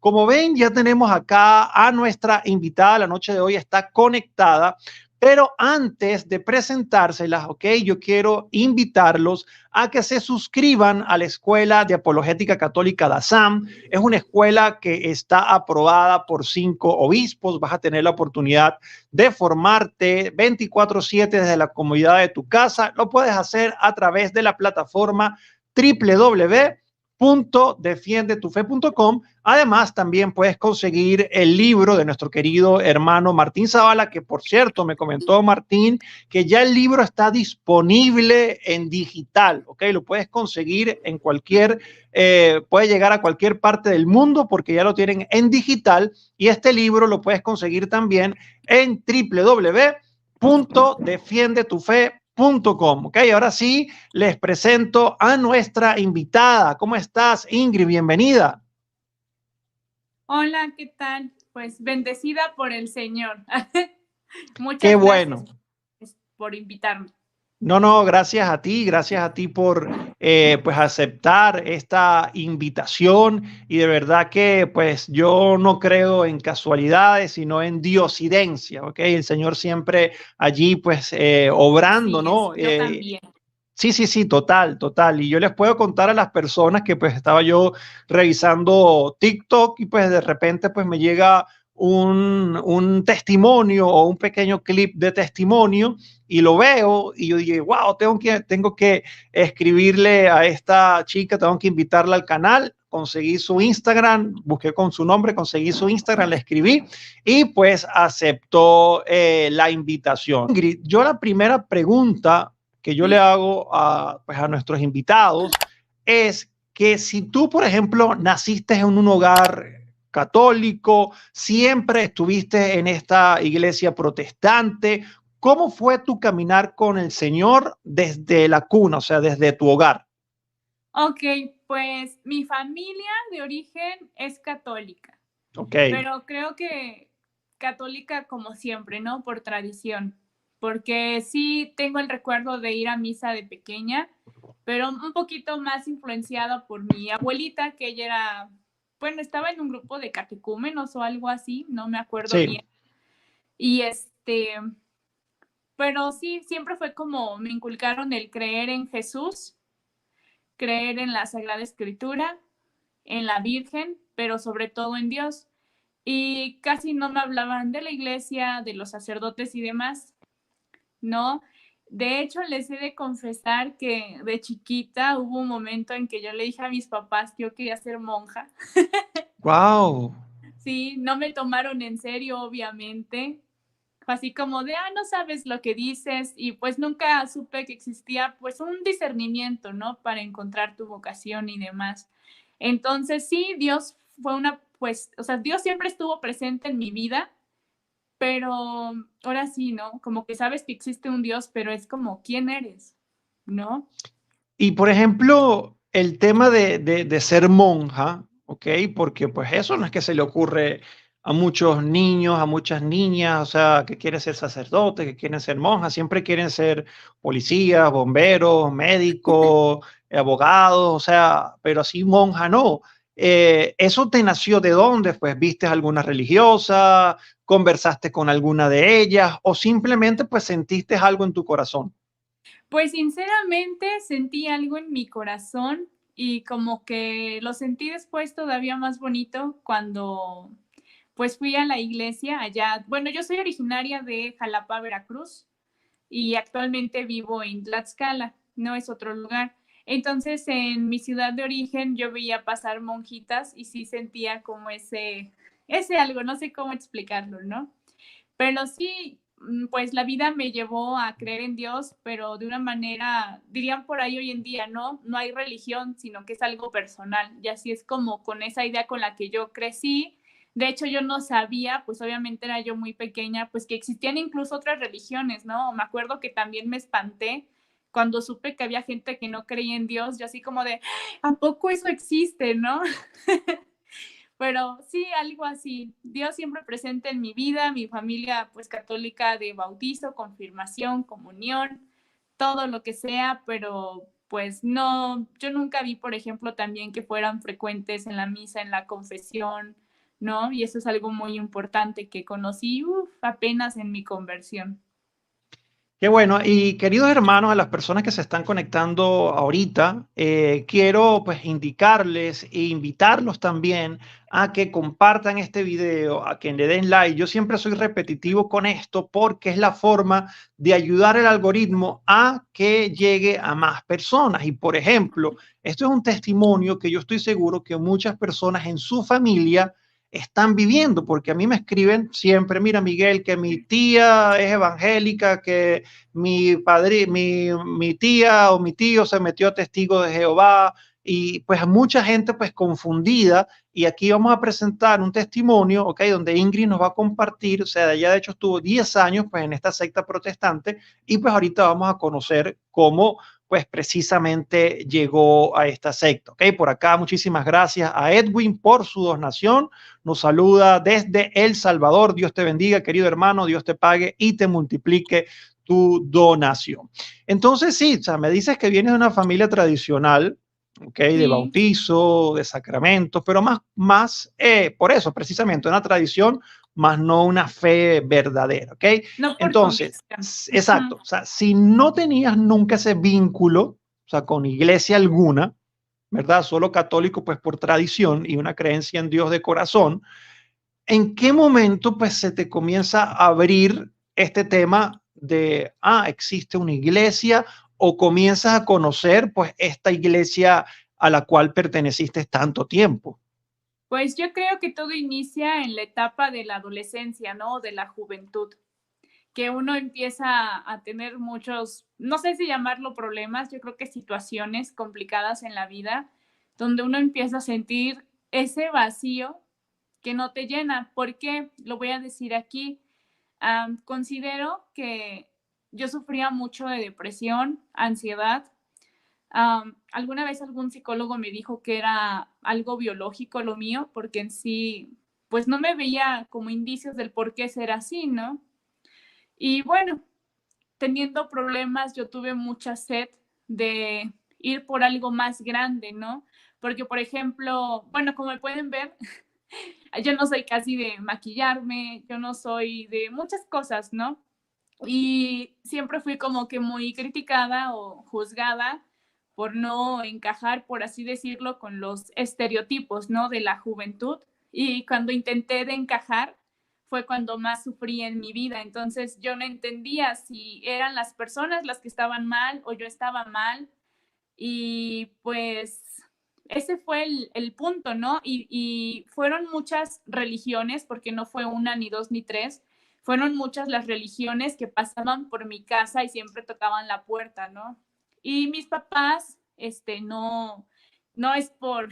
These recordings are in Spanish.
Como ven, ya tenemos acá a nuestra invitada. La noche de hoy está conectada. Pero antes de presentárselas, ok, yo quiero invitarlos a que se suscriban a la Escuela de Apologética Católica DASAM. Es una escuela que está aprobada por 5 obispos. Vas a tener la oportunidad de formarte 24/7 desde la comodidad de tu casa. Lo puedes hacer a través de la plataforma www.defiendetufe.com. Además, también puedes conseguir el libro de nuestro querido hermano Martín Zavala, que por cierto me comentó Martín que ya el libro está disponible en digital, ¿ok? Lo puedes conseguir en cualquier, puede llegar a cualquier parte del mundo porque ya lo tienen en digital, y este libro lo puedes conseguir también en www.defiendetufe.com. Ok, ahora sí les presento a nuestra invitada. ¿Cómo estás, Ingrid? Bienvenida. Hola, ¿qué tal? Pues bendecida por el Señor. Qué Muchas bueno. gracias por invitarme. No, gracias a ti por pues aceptar esta invitación, y de verdad que pues yo no creo en casualidades, sino en diosidencia, ¿ok? El Señor siempre allí pues obrando, Así es, ¿no? yo también. Sí, total. Y yo les puedo contar a las personas que pues estaba yo revisando TikTok y pues de repente pues me llega un testimonio o un pequeño clip de testimonio y lo veo y yo dije, wow, tengo que escribirle a esta chica, tengo que invitarla al canal. Conseguí su Instagram, busqué con su nombre, conseguí su Instagram, le escribí y pues aceptó la invitación. Ingrid, yo la primera pregunta que yo le ¿Sí? hago pues a nuestros invitados es que si tú, por ejemplo, naciste en un hogar católico, siempre estuviste en esta iglesia protestante, ¿cómo fue tu caminar con el Señor desde la cuna, o sea, desde tu hogar? Ok, pues mi familia de origen es católica, Ok, pero creo que católica como siempre, ¿no? Por tradición, porque sí tengo el recuerdo de ir a misa de pequeña, pero un poquito más influenciada por mi abuelita, que ella era, bueno, estaba en un grupo de catecúmenos o algo así, no me acuerdo sí. bien. Y pero sí, siempre fue como me inculcaron el creer en Jesús, creer en la Sagrada Escritura, en la Virgen, pero sobre todo en Dios. Y casi no me hablaban de la iglesia, de los sacerdotes y demás, ¿no? De hecho, les he de confesar que de chiquita hubo un momento en que yo le dije a mis papás que yo quería ser monja. Wow. Sí, no me tomaron en serio, obviamente. Fue así como de, no sabes lo que dices, y pues nunca supe que existía pues un discernimiento, ¿no? Para encontrar tu vocación y demás. Entonces sí, Dios fue pues, o sea, Dios siempre estuvo presente en mi vida, pero ahora sí, ¿no? Como que sabes que existe un Dios, pero es como, ¿quién eres? ¿No? Y por ejemplo, el tema de ser monja, ¿ok? Porque pues eso no es que se le ocurre a muchos niños, a muchas niñas, o sea, que quieren ser sacerdotes, que quieren ser monjas, siempre quieren ser policías, bomberos, médicos, abogados, o sea, pero así monja no. ¿Eso te nació de dónde? Pues viste alguna religiosa, conversaste con alguna de ellas o simplemente pues sentiste algo en tu corazón. Pues sinceramente sentí algo en mi corazón y como que lo sentí después todavía más bonito cuando pues fui a la iglesia allá. Bueno, yo soy originaria de Jalapa, Veracruz, y actualmente vivo en Tlaxcala, no es otro lugar. Entonces, en mi ciudad de origen yo veía pasar monjitas y sí sentía como ese algo, no sé cómo explicarlo, ¿no? Pero sí, pues la vida me llevó a creer en Dios, pero de una manera, dirían por ahí hoy en día, ¿no? No hay religión, sino que es algo personal. Y así es como con esa idea con la que yo crecí. De hecho, yo no sabía, pues obviamente era yo muy pequeña, pues que existían incluso otras religiones, ¿no? Me acuerdo que también me espanté cuando supe que había gente que no creía en Dios, yo así como de, ¿a poco eso existe, no? Pero sí, algo así. Dios siempre presente en mi vida, mi familia pues católica de bautizo, confirmación, comunión, todo lo que sea, pero pues no, yo nunca vi, por ejemplo, también que fueran frecuentes en la misa, en la confesión. ¿no? Y eso es algo muy importante que conocí apenas en mi conversión. Qué bueno. Y queridos hermanos, a las personas que se están conectando ahorita, quiero pues indicarles e invitarlos también a que compartan este video, a que le den like. Yo siempre soy repetitivo con esto porque es la forma de ayudar al algoritmo a que llegue a más personas. Y por ejemplo, esto es un testimonio que yo estoy seguro que muchas personas en su familia están viviendo, porque a mí me escriben siempre, mira Miguel, que mi tía es evangélica, que mi padre, mi tía o mi tío se metió a testigo de Jehová, y pues mucha gente pues confundida, y aquí vamos a presentar un testimonio, ok, donde Ingrid nos va a compartir, o sea, ella de hecho estuvo 10 años pues en esta secta protestante, y pues ahorita vamos a conocer cómo pues precisamente llegó a esta secta, ok. Por acá muchísimas gracias a Edwin por su donación, nos saluda desde El Salvador. Dios te bendiga, querido hermano, Dios te pague y te multiplique tu donación. Entonces, sí, o sea, me dices que vienes de una familia tradicional, ¿ok? De Sí, bautizo, de sacramentos, pero más por eso, precisamente, una tradición, más no una fe verdadera, ¿ok? no por Entonces, convicción. exacto, o sea, si no tenías nunca ese vínculo, o sea, con iglesia alguna, ¿verdad? Solo católico, pues por tradición y una creencia en Dios de corazón, ¿en qué momento pues se te comienza a abrir este tema de, existe una iglesia o comienzas a conocer pues esta iglesia a la cual perteneciste tanto tiempo? Pues yo creo que todo inicia en la etapa de la adolescencia, ¿no? De la juventud, que uno empieza a tener muchos, no sé si llamarlo problemas, yo creo que situaciones complicadas en la vida, donde uno empieza a sentir ese vacío que no te llena. ¿Por qué? Lo voy a decir aquí. Considero que yo sufría mucho de depresión, ansiedad. Alguna vez algún psicólogo me dijo que era algo biológico lo mío, porque en sí, pues no me veía como indicios del por qué ser así, ¿no? Y bueno, teniendo problemas, yo tuve mucha sed de ir por algo más grande, ¿no? Porque, por ejemplo, bueno, como pueden ver, yo no soy casi de maquillarme, yo no soy de muchas cosas, ¿no? Y siempre fui como que muy criticada o juzgada por no encajar, por así decirlo, con los estereotipos, ¿no? De la juventud. Y cuando intenté de encajar, fue cuando más sufrí en mi vida. Entonces yo no entendía si eran las personas las que estaban mal o yo estaba mal. Y pues ese fue el punto, ¿no? Y fueron muchas religiones, porque no fue una, ni dos, ni tres, fueron muchas las religiones que pasaban por mi casa y siempre tocaban la puerta, ¿no? Y mis papás, no, no es por,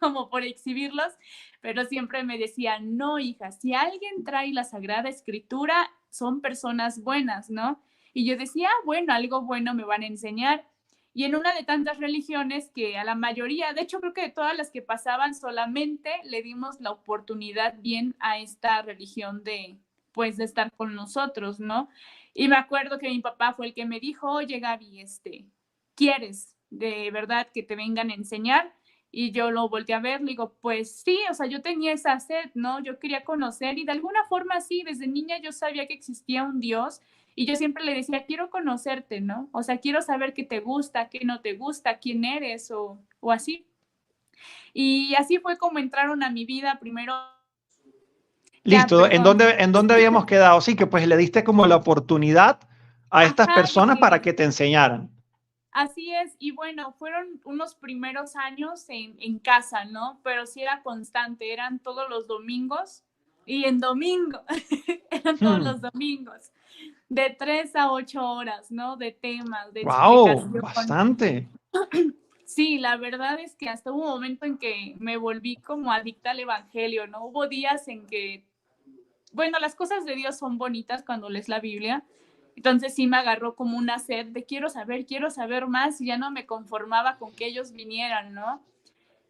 como por exhibirlos, pero siempre me decían, no, hija, si alguien trae la Sagrada Escritura, son personas buenas, ¿no? Y yo decía, bueno, algo bueno me van a enseñar. Y en una de tantas religiones que a la mayoría, de hecho creo que de todas las que pasaban, solamente le dimos la oportunidad bien a esta religión de, pues, de estar con nosotros, ¿no? Y me acuerdo que mi papá fue el que me dijo, oye Gaby, ¿quieres de verdad que te vengan a enseñar? Y yo lo volteé a ver, le digo, pues sí, o sea, yo tenía esa sed, ¿no? Yo quería conocer y de alguna forma sí, desde niña yo sabía que existía un Dios y yo siempre le decía, quiero conocerte, ¿no? O sea, quiero saber qué te gusta, qué no te gusta, quién eres o así. Y así fue como entraron a mi vida primero. Ya, Listo, perdón. en dónde habíamos quedado? Sí, que pues le diste como la oportunidad a estas Ajá, de personas para que que te enseñaran. así es. Y bueno, fueron unos primeros años en casa, ¿no? Pero sí era constante, eran todos los domingos y en domingo, eran todos los domingos, de 3 a 8 horas, ¿no? De temas, de Wow, explicación. bastante. Sí, la verdad es que hasta hubo un momento en que me volví como adicta al evangelio, ¿no? Hubo días en que, bueno, las cosas de Dios son bonitas cuando lees la Biblia, entonces sí me agarró como una sed de quiero saber más y ya no me conformaba con que ellos vinieran, ¿no?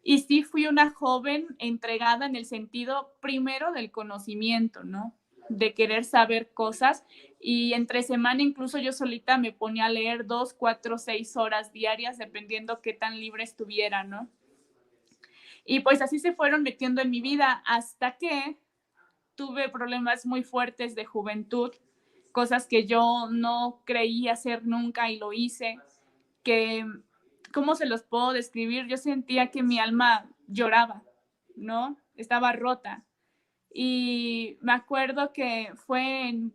Y sí fui una joven entregada en el sentido primero del conocimiento, ¿no? De querer saber cosas y entre semana incluso yo solita me ponía a leer 2, 4, 6 horas diarias dependiendo qué tan libre estuviera, ¿no? Y pues así se fueron metiendo en mi vida hasta que tuve problemas muy fuertes de juventud, cosas que yo no creí hacer nunca y lo hice, que, ¿cómo se los puedo describir? Yo sentía que mi alma lloraba, ¿no? Estaba rota. Y me acuerdo que fue en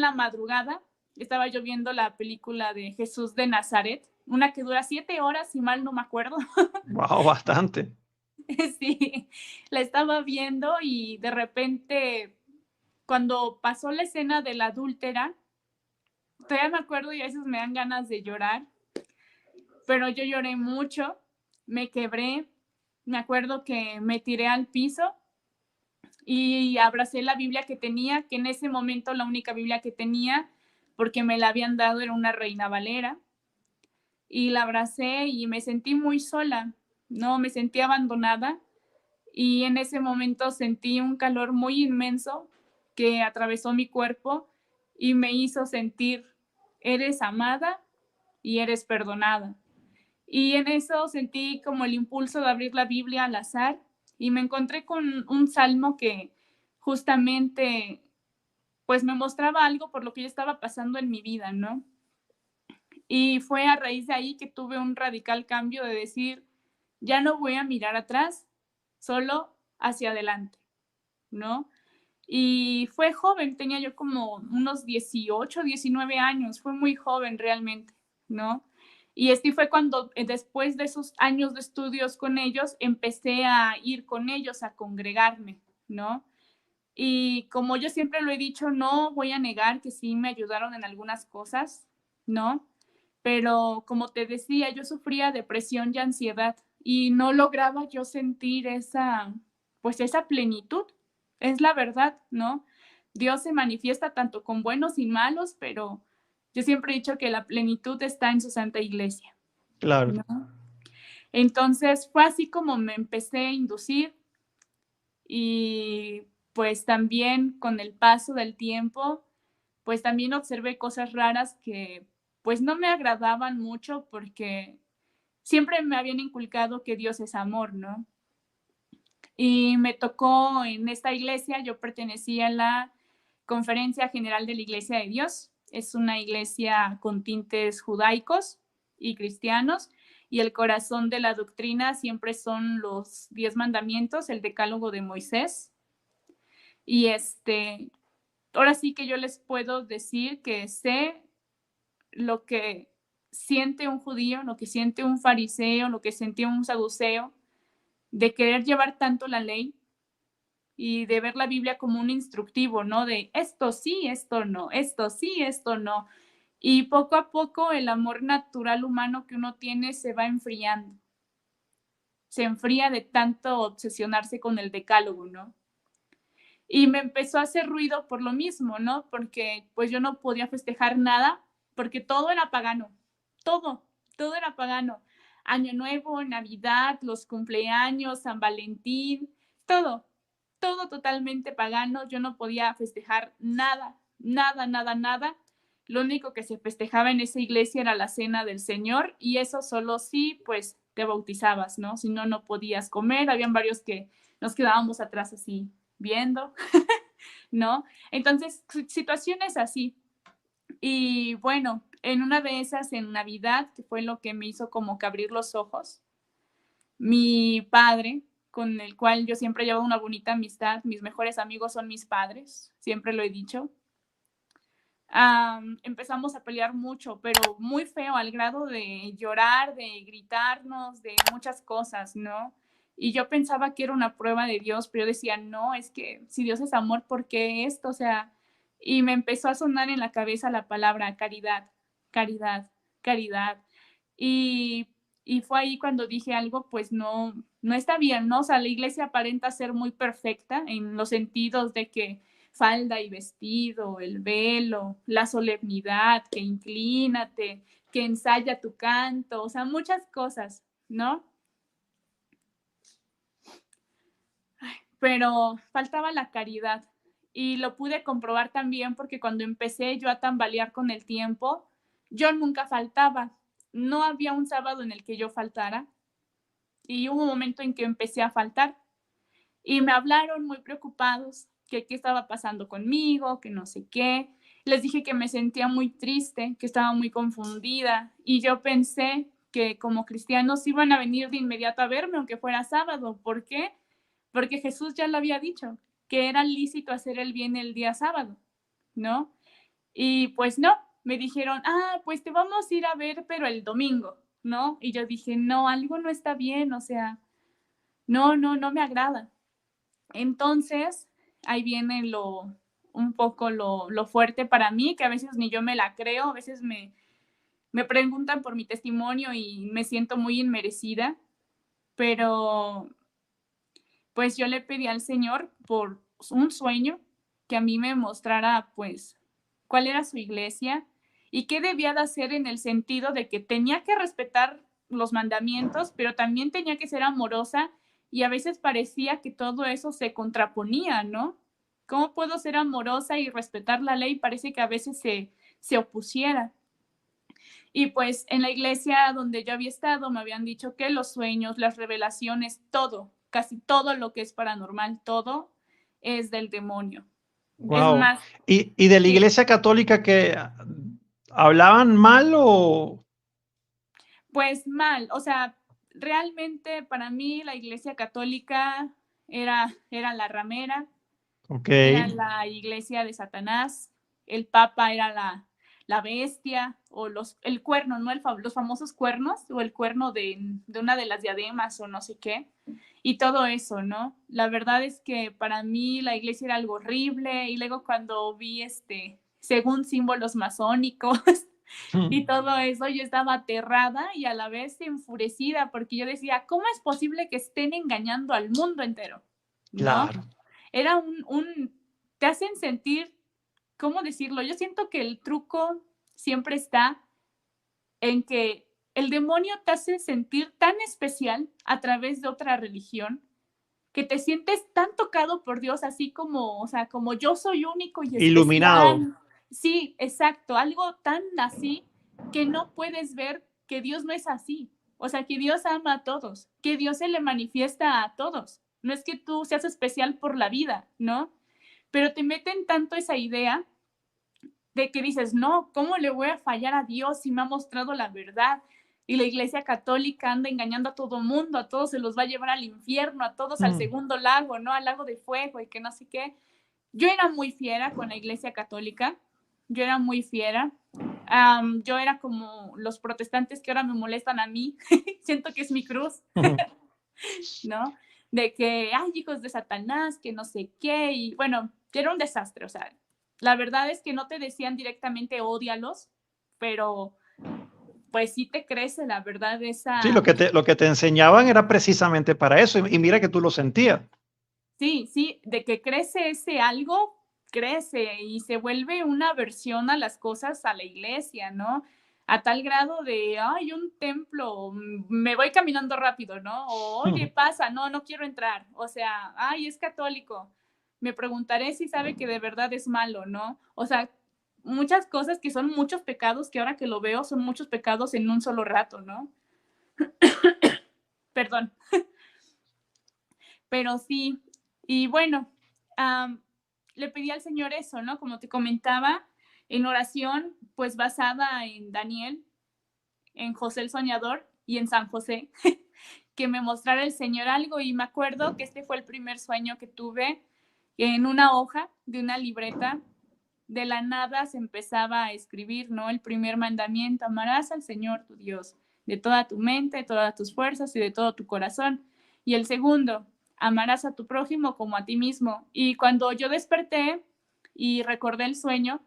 la madrugada, estaba yo viendo la película de Jesús de Nazaret, una que dura 7 horas, si mal no me acuerdo. Wow, bastante. Sí, la estaba viendo y de repente, cuando pasó la escena de la adúltera, todavía me acuerdo y a veces me dan ganas de llorar, pero yo lloré mucho, me quebré, me acuerdo que me tiré al piso y abracé la Biblia que tenía, que en ese momento la única Biblia que tenía, porque me la habían dado, era una Reina Valera, y la abracé y me sentí muy sola, no, me sentí abandonada, y en ese momento sentí un calor muy inmenso que atravesó mi cuerpo y me hizo sentir, eres amada y eres perdonada. Y en eso sentí como el impulso de abrir la Biblia al azar y me encontré con un salmo que justamente pues me mostraba algo por lo que yo estaba pasando en mi vida, ¿no? Y fue a raíz de ahí que tuve un radical cambio de decir, ya no voy a mirar atrás, solo hacia adelante, ¿no? Y fue joven, tenía yo como unos 18, 19 años, fue muy joven realmente, ¿no? Y este fue cuando, después de esos años de estudios con ellos, empecé a ir con ellos, a congregarme, ¿no? Y como yo siempre lo he dicho, no voy a negar que sí me ayudaron en algunas cosas, ¿no? Pero como te decía, yo sufría depresión y ansiedad y no lograba yo sentir esa, pues esa plenitud. Es la verdad, ¿no? Dios se manifiesta tanto con buenos y malos, pero yo siempre he dicho que la plenitud está en su santa iglesia, Claro. ¿no? Entonces fue así como me empecé a inducir y pues también con el paso del tiempo, pues también observé cosas raras que pues no me agradaban mucho porque siempre me habían inculcado que Dios es amor, ¿no? Y me tocó en esta iglesia, yo pertenecía a la Conferencia General de la Iglesia de Dios, es una iglesia con tintes judaicos y cristianos, y el corazón de la doctrina siempre son los 10 mandamientos, el decálogo de Moisés. Y ahora sí que yo les puedo decir que sé lo que siente un judío, lo que siente un fariseo, lo que sentía un saduceo, de querer llevar tanto la ley y de ver la Biblia como un instructivo, ¿no? De esto sí, esto no, esto sí, esto no. Y poco a poco el amor natural humano que uno tiene se va enfriando. Se enfría de tanto obsesionarse con el decálogo, ¿no? Y me empezó a hacer ruido por lo mismo, ¿no? Porque pues yo no podía festejar nada porque todo era pagano, todo, todo era pagano. Año Nuevo, Navidad, los cumpleaños, San Valentín, todo, todo totalmente pagano. Yo no podía festejar nada, nada, nada, nada. Lo único que se festejaba en esa iglesia era la cena del Señor y eso solo sí, pues te bautizabas, ¿no? Si no, no podías comer. Habían varios que nos quedábamos atrás así viendo, ¿no? Entonces, situaciones así. Y bueno, en una de esas, en Navidad, que fue lo que me hizo como que abrir los ojos, mi padre, con el cual yo siempre llevo una bonita amistad, mis mejores amigos son mis padres, siempre lo he dicho, empezamos a pelear mucho, pero muy feo, al grado de llorar, de gritarnos, de muchas cosas, ¿no? Y yo pensaba que era una prueba de Dios, pero yo decía, no, es que si Dios es amor, ¿por qué esto? O sea, y me empezó a sonar en la cabeza la palabra caridad, caridad, caridad. Y, y fue ahí cuando dije algo, pues no, no está bien, ¿no? O sea, la iglesia aparenta ser muy perfecta en los sentidos de que falda y vestido, el velo, la solemnidad, que inclínate, que ensaya tu canto, o sea, muchas cosas, ¿no? Pero faltaba la caridad y lo pude comprobar también porque cuando empecé yo a tambalear con el tiempo, yo nunca faltaba, no había un sábado en el que yo faltara, y hubo un momento en que empecé a faltar y me hablaron muy preocupados que qué estaba pasando conmigo, que no sé qué. Les dije que me sentía muy triste, que estaba muy confundida y yo pensé que como cristianos iban a venir de inmediato a verme aunque fuera sábado. ¿Por qué? Porque Jesús ya lo había dicho, que era lícito hacer el bien el día sábado, ¿no? Y pues no, me dijeron, pues te vamos a ir a ver, pero el domingo, ¿no? Y yo dije, no, algo no está bien, o sea, no me agrada. Entonces, ahí viene un poco lo fuerte para mí, que a veces ni yo me la creo, a veces me preguntan por mi testimonio y me siento muy inmerecida, pero pues yo le pedí al Señor por un sueño que a mí me mostrara pues cuál era su iglesia y qué debía de hacer en el sentido de que tenía que respetar los mandamientos, pero también tenía que ser amorosa y a veces parecía que todo eso se contraponía, ¿no? ¿Cómo puedo ser amorosa y respetar la ley? Parece que a veces se opusiera. Y pues en la iglesia donde yo había estado me habían dicho que los sueños, las revelaciones, todo, casi todo lo que es paranormal, todo es del demonio. Es Wow. más, Y de la sí, Iglesia Católica que hablaban mal o pues mal, o sea, realmente para mí la iglesia católica era la ramera, ok, era la iglesia de Satanás, el papa era la bestia o el cuerno, ¿no? Los famosos cuernos o el cuerno de una de las diademas o no sé qué. Y todo eso, ¿no? La verdad es que para mí la iglesia era algo horrible y luego cuando vi según símbolos masónicos y todo eso, yo estaba aterrada y a la vez enfurecida porque yo decía, ¿cómo es posible que estén engañando al mundo entero? ¿No? claro. Era te hacen sentir, ¿cómo decirlo? Yo siento que el truco siempre está en que el demonio te hace sentir tan especial a través de otra religión que te sientes tan tocado por Dios, así como, o sea, como yo soy único y Iluminado. especial. Sí, exacto, algo tan así que no puedes ver que Dios no es así. O sea, que Dios ama a todos, que Dios se le manifiesta a todos. No es que tú seas especial por la vida, ¿no? Pero te meten tanto esa idea de que dices, no, ¿cómo le voy a fallar a Dios si me ha mostrado la verdad? Y la iglesia católica anda engañando a todo mundo, a todos se los va a llevar al infierno, a todos al Mm. segundo lago, ¿no? Al lago de fuego y que no sé qué. Yo era muy fiera con la iglesia católica, yo era muy fiera. Yo era como los protestantes que ahora me molestan a mí, siento que es mi cruz, ¿no? De que, hay hijos de Satanás, que no sé qué, y bueno, era un desastre, o sea, la verdad es que no te decían directamente ódialos, pero pues sí te crece la verdad Sí, esa, lo que te enseñaban era precisamente para eso. Y mira que tú lo sentías. sí, de que crece ese algo, crece y se vuelve una aversión a las cosas, a la iglesia, ¿no? A tal grado de, ay, un templo, me voy caminando rápido, ¿no? O, oye, pasa, no quiero entrar. O sea, ay, es católico. Me preguntaré si sabe que de verdad es malo, ¿no? O sea, muchas cosas que son muchos pecados, que ahora que lo veo son muchos pecados en un solo rato, ¿no? Perdón. Pero sí, y bueno, le pedí al Señor eso, ¿no? Como te comentaba, en oración, pues basada en Daniel, en José el Soñador y en San José, que me mostrara el Señor algo. Y me acuerdo que este fue el primer sueño que tuve en una hoja de una libreta. De la nada se empezaba a escribir, ¿no? El primer mandamiento, amarás al Señor tu Dios de toda tu mente, de todas tus fuerzas y de todo tu corazón. Y el segundo, amarás a tu prójimo como a ti mismo. Y cuando yo desperté y recordé el sueño,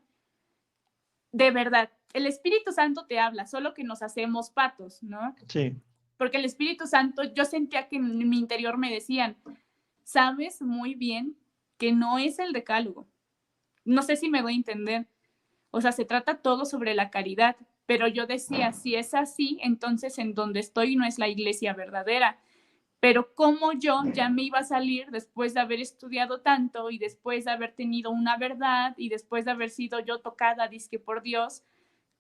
de verdad, el Espíritu Santo te habla, solo que nos hacemos patos, ¿no? Sí. Porque el Espíritu Santo, yo sentía que en mi interior me decían, sabes muy bien que no es el decálogo. No sé si me voy a entender. O sea, se trata todo sobre la caridad, pero yo decía, si es así, entonces en donde estoy no es la iglesia verdadera. Pero cómo yo ya me iba a salir después de haber estudiado tanto y después de haber tenido una verdad y después de haber sido yo tocada, dizque por Dios,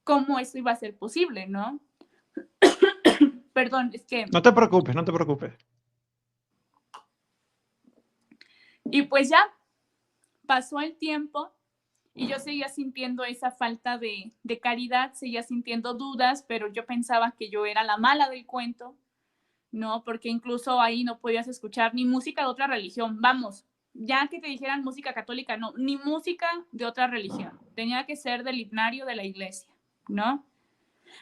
cómo eso iba a ser posible, ¿no? Perdón, es que... No te preocupes, no te preocupes. Y pues ya pasó el tiempo y yo seguía sintiendo esa falta de caridad, seguía sintiendo dudas, pero yo pensaba que yo era la mala del cuento, ¿no? Porque incluso ahí no podías escuchar ni música de otra religión, vamos, ya que te dijeran música católica, no, ni música de otra religión, tenía que ser del himnario de la iglesia, ¿no?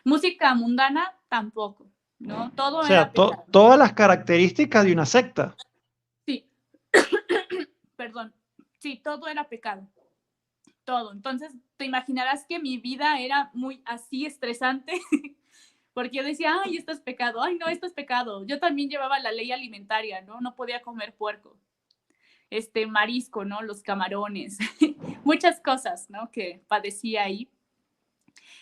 Música mundana tampoco, ¿no? O Todo sea, era pecado. todas las características de una secta. Sí, perdón, sí, todo era pecado, todo. Entonces, te imaginarás que mi vida era muy así estresante, porque yo decía, ay, esto es pecado, ay, no, esto es pecado. Yo también llevaba la ley alimentaria, ¿no? No podía comer puerco, marisco, ¿no? Los camarones, muchas cosas, ¿no? Que padecía ahí.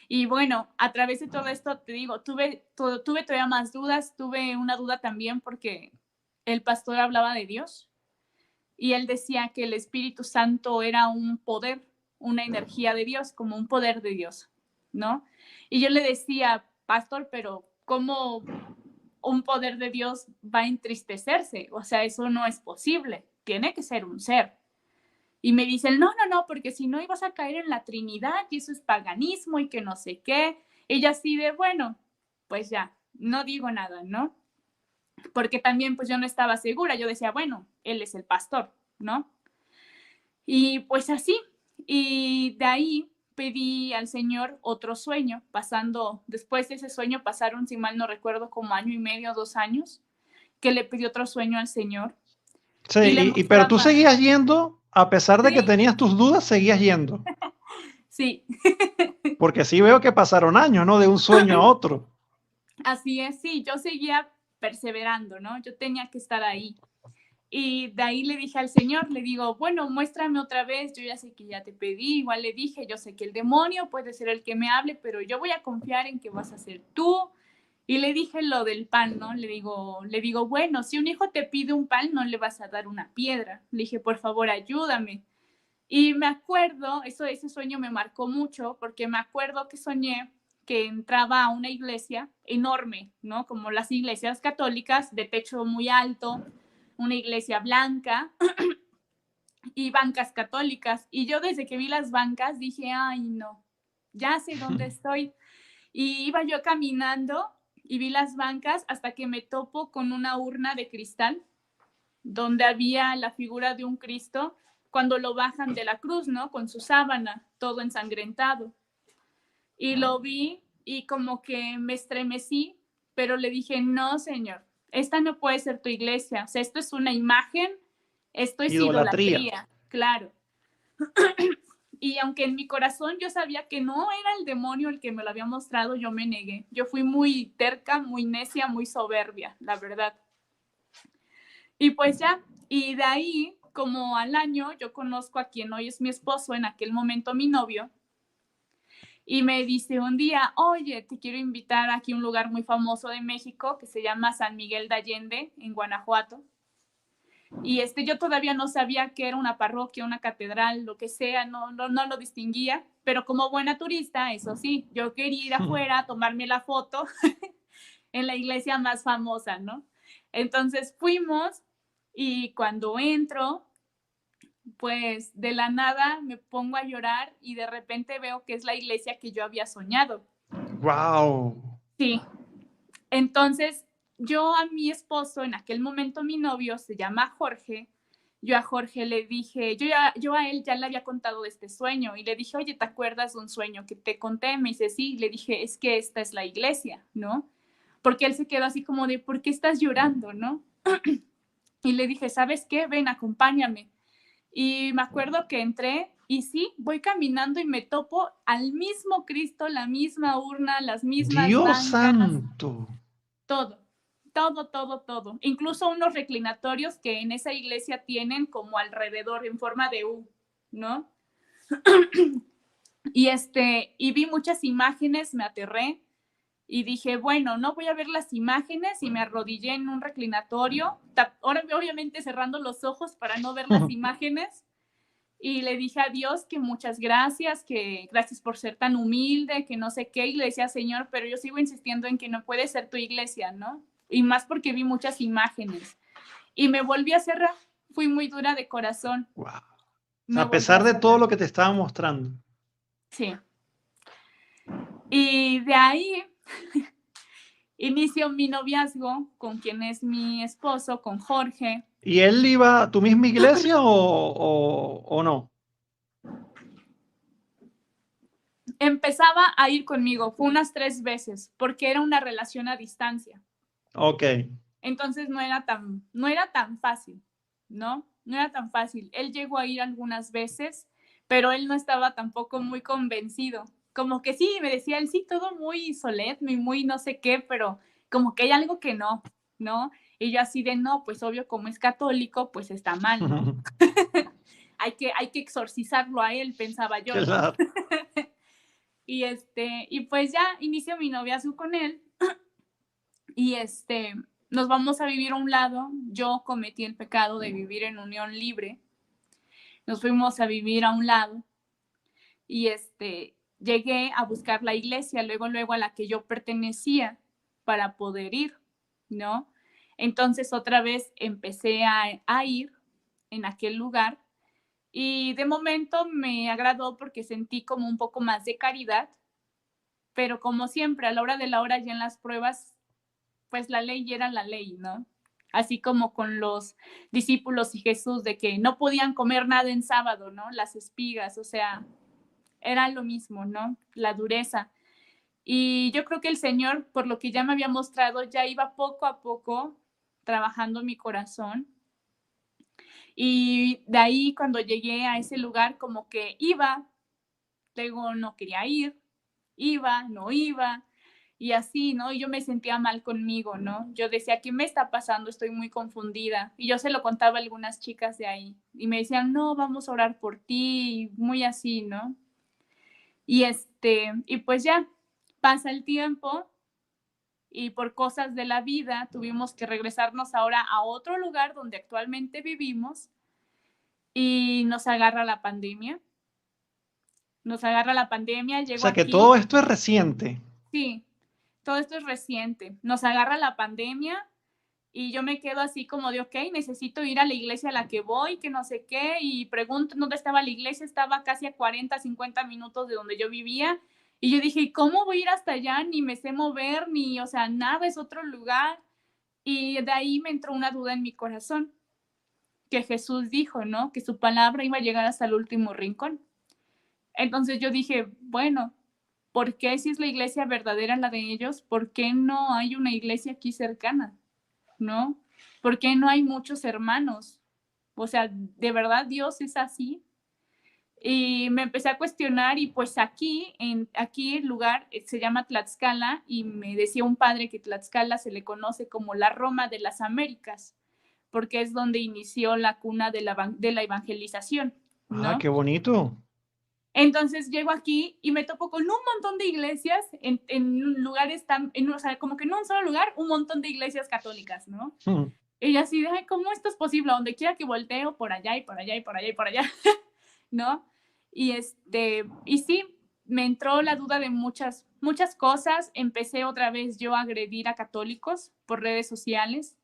Y bueno, a través de todo esto, te digo, tuve todavía más dudas, tuve una duda también porque el pastor hablaba de Dios y él decía que el Espíritu Santo era un poder, una energía de Dios, como un poder de Dios, ¿no? Y yo le decía, pastor, pero ¿cómo un poder de Dios va a entristecerse? O sea, eso no es posible, tiene que ser un ser. Y me dicen, no, no, no, porque si no ibas a caer en la Trinidad y eso es paganismo y que no sé qué. Ella así de, bueno, pues ya, no digo nada, ¿no? Porque también pues yo no estaba segura, yo decía, bueno, él es el pastor, ¿no? Y pues así, y de ahí pedí al Señor otro sueño, después de ese sueño pasaron, si mal no recuerdo, como 1.5 años, 2 años, que le pedí otro sueño al Señor y le Sí, pero tú mostraba, seguías yendo, a pesar de que sí, tenías tus dudas, seguías yendo. sí, Porque sí veo que pasaron años, ¿no? De un sueño a otro. así es, sí, yo seguía perseverando, ¿no? Yo tenía que estar ahí. Y de ahí le dije al Señor, le digo, bueno, muéstrame otra vez, yo ya sé que ya te pedí, igual le dije, yo sé que el demonio puede ser el que me hable, pero yo voy a confiar en que vas a ser tú. Y le dije lo del pan, ¿no? Le digo, bueno, si un hijo te pide un pan, no le vas a dar una piedra. Le dije, por favor, ayúdame. Y me acuerdo, ese sueño me marcó mucho, porque me acuerdo que soñé que entraba a una iglesia enorme, ¿no? Como las iglesias católicas, de techo muy alto, una iglesia blanca y bancas católicas. Y yo desde que vi las bancas dije, ay, no, ya sé dónde estoy. Y iba yo caminando y vi las bancas hasta que me topo con una urna de cristal donde había la figura de un Cristo cuando lo bajan de la cruz, ¿no? Con su sábana, todo ensangrentado. Y lo vi y como que me estremecí, pero le dije, no, Señor, esta no puede ser tu iglesia. O sea, esto es una imagen, esto es Idolatría. idolatría, claro. Y aunque en mi corazón yo sabía que no era el demonio el que me lo había mostrado, yo me negué. Yo fui muy terca, muy necia, muy soberbia, la verdad. Y pues ya, y de ahí, como al año, yo conozco a quien hoy es mi esposo, en aquel momento mi novio, y me dice un día, oye, te quiero invitar aquí a un lugar muy famoso de México que se llama San Miguel de Allende, en Guanajuato. Y yo todavía no sabía que era una parroquia, una catedral, lo que sea, no lo distinguía, pero como buena turista, eso sí, yo quería ir afuera a tomarme la foto en la iglesia más famosa, ¿no? Entonces fuimos y cuando entro, pues de la nada me pongo a llorar y de repente veo que es la iglesia que yo había soñado. Wow. Sí, entonces yo a mi esposo, en aquel momento mi novio, se llama Jorge, yo a Jorge le dije, yo a él ya le había contado de este sueño y le dije, oye, ¿te acuerdas de un sueño que te conté? Me dice, sí, le dije, es que esta es la iglesia, ¿no? Porque él se quedó así como de, ¿por qué estás llorando, no? Y le dije, ¿sabes qué? Ven, acompáñame. Y me acuerdo que entré y sí, voy caminando y me topo al mismo Cristo, la misma urna, las mismas Dios bancas, santo. todo, todo, todo, todo. Incluso unos reclinatorios que en esa iglesia tienen como alrededor en forma de U, ¿no? Y vi muchas imágenes, me aterré y dije, bueno, no voy a ver las imágenes y me arrodillé en un reclinatorio, ahora obviamente cerrando los ojos para no ver las imágenes. y le dije a Dios que muchas gracias, que gracias por ser tan humilde, que no sé qué, y le decía, Señor, pero yo sigo insistiendo en que no puede ser tu iglesia, ¿no? Y más porque vi muchas imágenes. Y me volví a cerrar, fui muy dura de corazón, Wow. me A volví a pesar de todo cerrar. lo que te estaban mostrando. Sí. Y de ahí inicio mi noviazgo con quien es mi esposo, con Jorge. ¿Y él iba a tu misma iglesia o no? Empezaba a ir conmigo, fue unas 3 veces, porque era una relación a distancia. Ok. Entonces no era tan fácil, ¿no? No era tan fácil. Él llegó a ir algunas veces, pero él no estaba tampoco muy convencido. Como que sí, me decía él, sí, todo muy solemne y muy no sé qué, pero como que hay algo que no, ¿no? Y yo así de, no, pues obvio, como es católico, pues está mal, ¿no? hay que exorcizarlo a él, pensaba yo, ¿no? Claro. Y pues ya inicio mi noviazgo con él y nos vamos a vivir a un lado. Yo cometí el pecado de vivir en unión libre. Nos fuimos a vivir a un lado y llegué a buscar la iglesia, luego a la que yo pertenecía para poder ir, ¿no? Entonces otra vez empecé a ir en aquel lugar y de momento me agradó porque sentí como un poco más de caridad, pero como siempre, a la hora de la hora ya en las pruebas, pues la ley era la ley, ¿no? Así como con los discípulos y Jesús, de que no podían comer nada en sábado, ¿no? Las espigas, o sea, era lo mismo, ¿no? La dureza. Y yo creo que el Señor, por lo que ya me había mostrado, ya iba poco a poco trabajando mi corazón. Y de ahí, cuando llegué a ese lugar, como que iba, luego no quería ir, iba, no iba, y así, ¿no? Y yo me sentía mal conmigo, ¿no? Yo decía, ¿qué me está pasando? Estoy muy confundida. Y yo se lo contaba a algunas chicas de ahí, y me decían, no, vamos a orar por ti, muy así, ¿no? Y pues ya, pasa el tiempo, y por cosas de la vida tuvimos que regresarnos ahora a otro lugar donde actualmente vivimos, y nos agarra la pandemia. Nos agarra la pandemia, O llego sea que aquí. todo esto es reciente. Sí, todo esto es reciente. Nos agarra la pandemia y yo me quedo así como de, ok, necesito ir a la iglesia a la que voy, que no sé qué, y pregunto dónde estaba la iglesia, estaba casi a 40, 50 minutos de donde yo vivía. Y yo dije, ¿cómo voy a ir hasta allá? Ni me sé mover, ni, o sea, nada, es otro lugar. Y de ahí me entró una duda en mi corazón, que Jesús dijo, ¿no? Que su palabra iba a llegar hasta el último rincón. Entonces yo dije, bueno, ¿por qué si es la iglesia verdadera la de ellos? ¿Por qué no hay una iglesia aquí cercana? ¿No? ¿Por qué no hay muchos hermanos? O sea, ¿de verdad Dios es así? Y me empecé a cuestionar y pues aquí el lugar se llama Tlaxcala y me decía un padre que Tlaxcala se le conoce como la Roma de las Américas, porque es donde inició la cuna de la evangelización, Ah, ¿no? qué bonito. Entonces llego aquí y me topo con un montón de iglesias en lugares o sea, como que en un solo lugar, un montón de iglesias católicas, ¿no? Hmm. Y así de, ay, ¿cómo esto es posible? Donde quiera que volteo, por allá y por allá y por allá y por allá, ¿no? Y sí, me entró la duda de muchas, muchas cosas. Empecé otra vez yo a agredir a católicos por redes sociales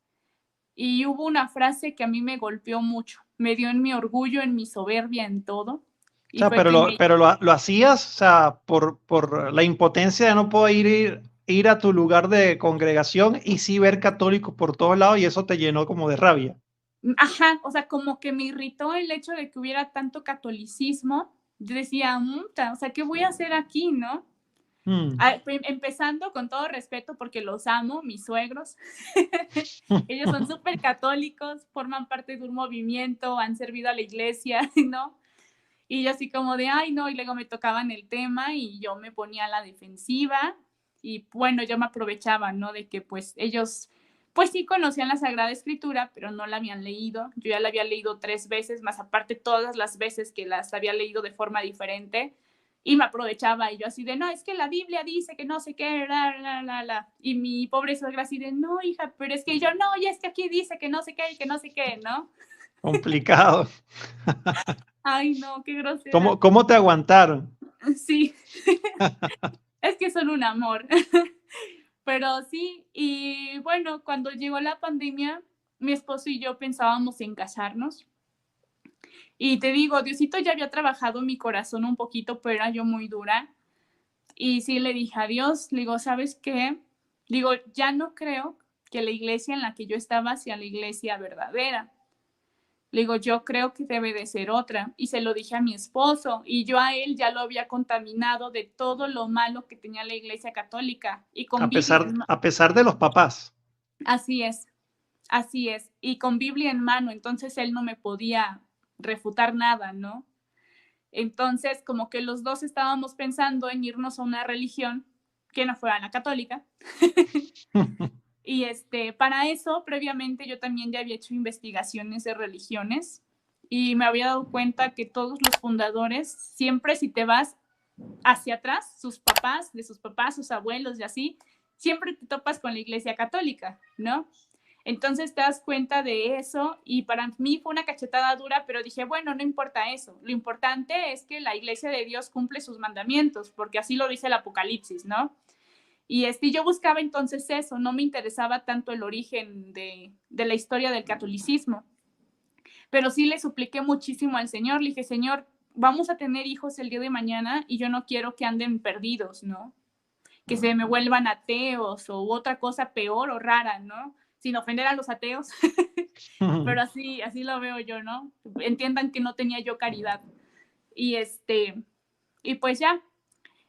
y hubo una frase que a mí me golpeó mucho, me dio en mi orgullo, en mi soberbia, en todo. O Y sea, fue que me lo hacías, o sea, por la impotencia de no poder ir a tu lugar de congregación y sí ver católicos por todos lados y eso te llenó como de rabia. Ajá, o sea, como que me irritó el hecho de que hubiera tanto catolicismo. Yo decía, o sea, ¿qué voy a hacer aquí, no? Hmm. Empezando con todo respeto, porque los amo, mis suegros. Ellos son súper católicos, forman parte de un movimiento, han servido a la iglesia, ¿no? Y yo así como de, ay, no, y luego me tocaban el tema y yo me ponía a la defensiva y bueno, yo me aprovechaba, ¿no? De que pues ellos, pues sí conocían la Sagrada Escritura, pero no la habían leído. Yo ya la había leído 3 veces, más aparte todas las veces que las había leído de forma diferente y me aprovechaba y yo así de, no, es que la Biblia dice que no sé qué, la. Y mi pobre suegra así de, no, hija, pero es que yo, no, y es que aquí dice que no sé qué y que no sé qué, ¿no? Complicado. Ay, no, qué grosera. ¿Cómo te aguantaron? Sí, es que son un amor. Pero sí, y bueno, cuando llegó la pandemia, mi esposo y yo pensábamos en casarnos. Y te digo, Diosito ya había trabajado en mi corazón un poquito, pero era yo muy dura. Y sí le dije a Dios, le digo, ¿sabes qué? Digo, ya no creo que la iglesia en la que yo estaba sea la iglesia verdadera. Le digo, yo creo que debe de ser otra. Y se lo dije a mi esposo. Y yo a él ya lo había contaminado de todo lo malo que tenía la iglesia católica. Y con Biblia en mano. A pesar de los papás. Así es, así es. Y con Biblia en mano. Entonces él no me podía refutar nada, ¿no? Entonces, como que los dos estábamos pensando en irnos a una religión que no fuera la católica. Y para eso, previamente, yo también ya había hecho investigaciones de religiones y me había dado cuenta que todos los fundadores, siempre si te vas hacia atrás, sus papás, sus abuelos y así, siempre te topas con la iglesia católica, ¿no? Entonces te das cuenta de eso y para mí fue una cachetada dura, pero dije, bueno, no importa eso, lo importante es que la iglesia de Dios cumple sus mandamientos, porque así lo dice el Apocalipsis, ¿no? Y yo buscaba entonces eso, no me interesaba tanto el origen de la historia del catolicismo, pero sí le supliqué muchísimo al Señor, le dije, Señor, vamos a tener hijos el día de mañana y yo no quiero que anden perdidos, ¿no? Que se me vuelvan ateos o otra cosa peor o rara, ¿no? Sin ofender a los ateos, pero así lo veo yo, ¿no? Entiendan que no tenía yo caridad. Y y pues ya,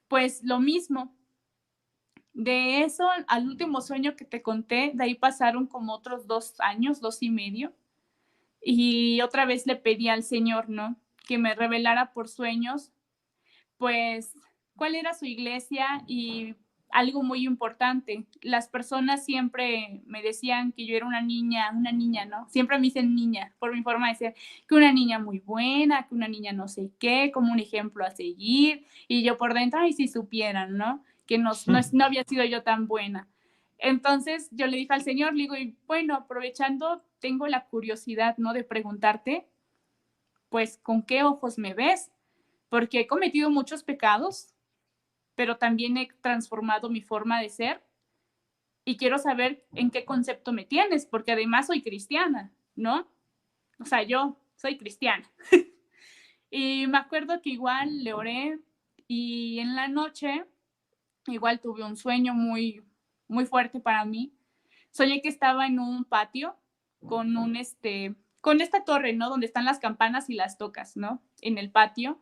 pues lo mismo. De eso al último sueño que te conté, de ahí pasaron como otros 2 años, 2 y medio. Y otra vez le pedí al Señor, ¿no? Que me revelara por sueños, pues, cuál era su iglesia y algo muy importante. Las personas siempre me decían que yo era una niña, ¿no? Siempre me dicen niña, por mi forma de ser, que una niña muy buena, que una niña no sé qué, como un ejemplo a seguir. Y yo por dentro, ay, si supieran, ¿no? Que no había sido yo tan buena. Entonces yo le dije al Señor, le digo, y bueno, aprovechando, tengo la curiosidad, ¿no? De preguntarte, pues, ¿con qué ojos me ves? Porque he cometido muchos pecados, pero también he transformado mi forma de ser y quiero saber en qué concepto me tienes, porque además soy cristiana, ¿no? O sea, yo soy cristiana. Y me acuerdo que igual le oré y en la noche igual tuve un sueño muy, muy fuerte para mí. Soñé que estaba en un patio con con esta torre, ¿no? Donde están las campanas y las tocas, ¿no? En el patio.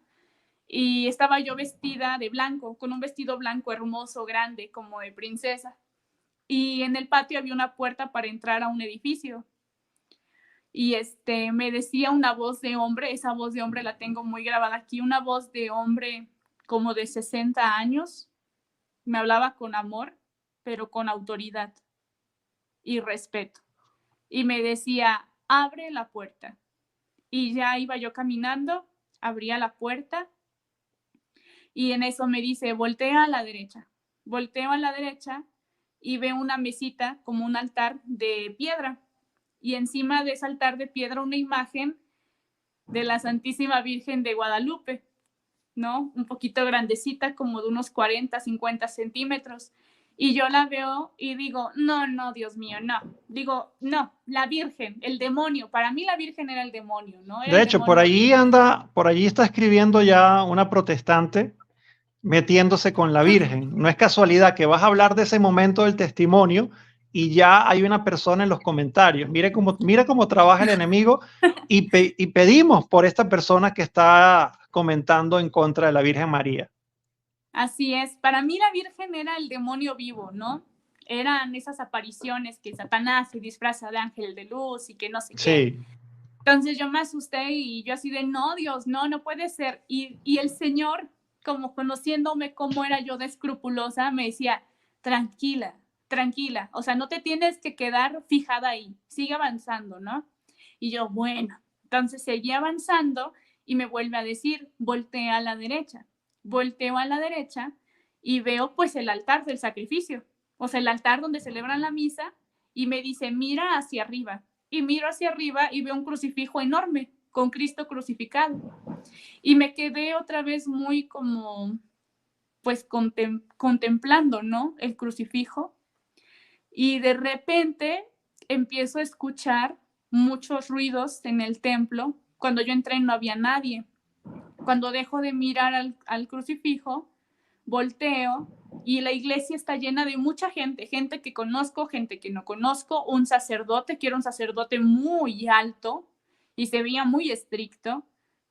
Y estaba yo vestida de blanco, con un vestido blanco hermoso, grande, como de princesa. Y en el patio había una puerta para entrar a un edificio. Y me decía una voz de hombre, esa voz de hombre la tengo muy grabada aquí, una voz de hombre como de 60 años, me hablaba con amor, pero con autoridad y respeto. Y me decía, abre la puerta. Y ya iba yo caminando, abría la puerta y en eso me dice, voltea a la derecha. Volteo a la derecha y veo una mesita como un altar de piedra. Y encima de ese altar de piedra una imagen de la Santísima Virgen de Guadalupe, ¿no? Un poquito grandecita, como de unos 40, 50 centímetros. Y yo la veo y digo, no, no, Dios mío, no. Digo, no, la Virgen, el demonio. Para mí la Virgen era el demonio, ¿no? Era De el hecho, demonio vivo. por allí está escribiendo ya una protestante metiéndose con la Virgen. No es casualidad que vas a hablar de ese momento del testimonio y ya hay una persona en los comentarios. Mira cómo trabaja el enemigo y pedimos por esta persona que está comentando en contra de la Virgen María. Así es. Para mí la Virgen era el demonio vivo, ¿no? Eran esas apariciones que Satanás se disfraza de ángel de luz y que no sé qué. Sí. Entonces yo me asusté y yo así de, no, Dios, no, no puede ser. Y el Señor, como conociéndome cómo era yo de escrupulosa, me decía, tranquila, tranquila, o sea, no te tienes que quedar fijada ahí, sigue avanzando, ¿no? Y yo, bueno, entonces seguí avanzando y me vuelve a decir, voltea a la derecha. Volteo a la derecha y veo pues el altar del sacrificio, o sea, el altar donde celebran la misa y me dice, mira hacia arriba. Y miro hacia arriba y veo un crucifijo enorme, con Cristo crucificado. Y me quedé otra vez muy como, pues contemplando, ¿no? El crucifijo. Y de repente empiezo a escuchar muchos ruidos en el templo. Cuando yo entré no había nadie. Cuando dejo de mirar al crucifijo, volteo y la iglesia está llena de mucha gente, gente que conozco, gente que no conozco, un sacerdote, que era un sacerdote muy alto y se veía muy estricto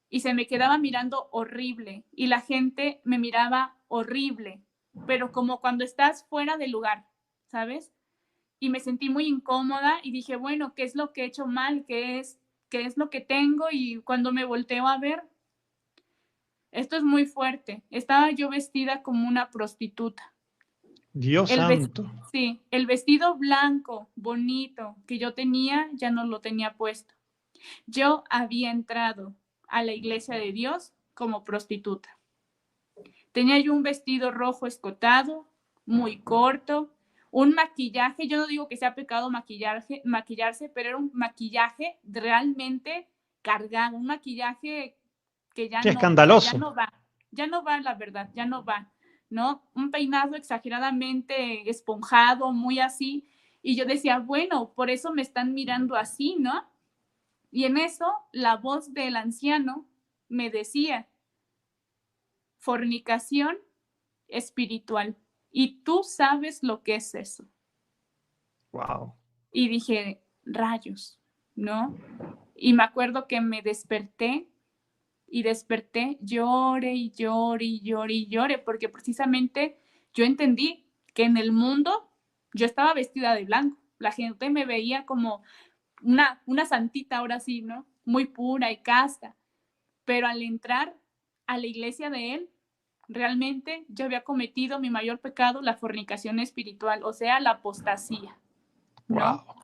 y se me quedaba mirando horrible y la gente me miraba horrible, pero como cuando estás fuera de lugar, ¿sabes? Y me sentí muy incómoda y dije, bueno, ¿qué es lo que he hecho mal? ¿Qué es lo que tengo? Y cuando me volteo a ver, esto es muy fuerte. Estaba yo vestida como una prostituta. Dios santo. Sí, el vestido blanco, bonito, que yo tenía, ya no lo tenía puesto. Yo había entrado a la iglesia de Dios como prostituta. Tenía yo un vestido rojo escotado, muy corto, un maquillaje, yo no digo que sea pecado maquillarse, pero era un maquillaje realmente cargado, un maquillaje que ya Qué no, o sea, escandaloso. ya no va la verdad, ya no va, ¿no? Un peinado exageradamente esponjado, muy así, y yo decía, bueno, por eso me están mirando así, ¿no? Y en eso la voz del anciano me decía, fornicación espiritual, y tú sabes lo que es eso. Wow. Y dije, rayos, ¿no? Y me acuerdo que me desperté y desperté, llore y llore y llore y llore, porque precisamente yo entendí que en el mundo yo estaba vestida de blanco. La gente me veía como una santita ahora sí, ¿no? Muy pura y casta. Pero al entrar a la iglesia de él, realmente yo había cometido mi mayor pecado, la fornicación espiritual, o sea, la apostasía, ¿no? Wow.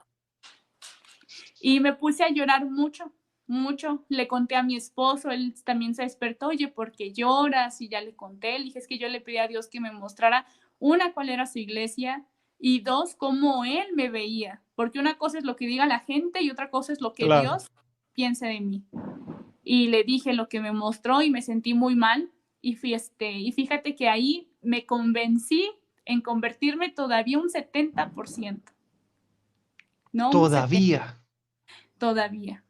Y me puse a llorar mucho, mucho. Le conté a mi esposo, él también se despertó, oye, ¿por qué lloras? Y ya le conté, le dije, es que yo le pedí a Dios que me mostrara, una, cuál era su iglesia, y dos, cómo él me veía. Porque una cosa es lo que diga la gente y otra cosa es lo que Claro. Dios piense de mí. Y le dije lo que me mostró y me sentí muy mal. Y fíjate que ahí me convencí en convertirme todavía un 70%. No un 70%, Todavía. todavía.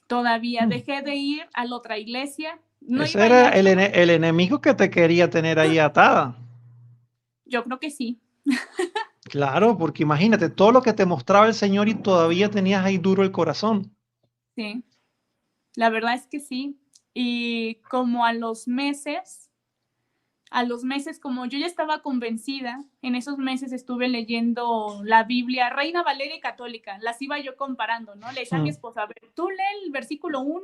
Todavía dejé de ir a la otra iglesia, no Ese iba era ya yo, el enemigo que te quería tener ahí atada. yo creo que sí, Claro, porque imagínate todo lo que te mostraba el Señor y todavía tenías ahí duro el corazón. sí, la verdad es que sí. Y como a los meses, como yo ya estaba convencida, en esos meses estuve leyendo la Biblia, Reina Valera y Católica, las iba yo comparando, ¿no? Le decía a mi Mm. esposa, a ver, tú lee el versículo 1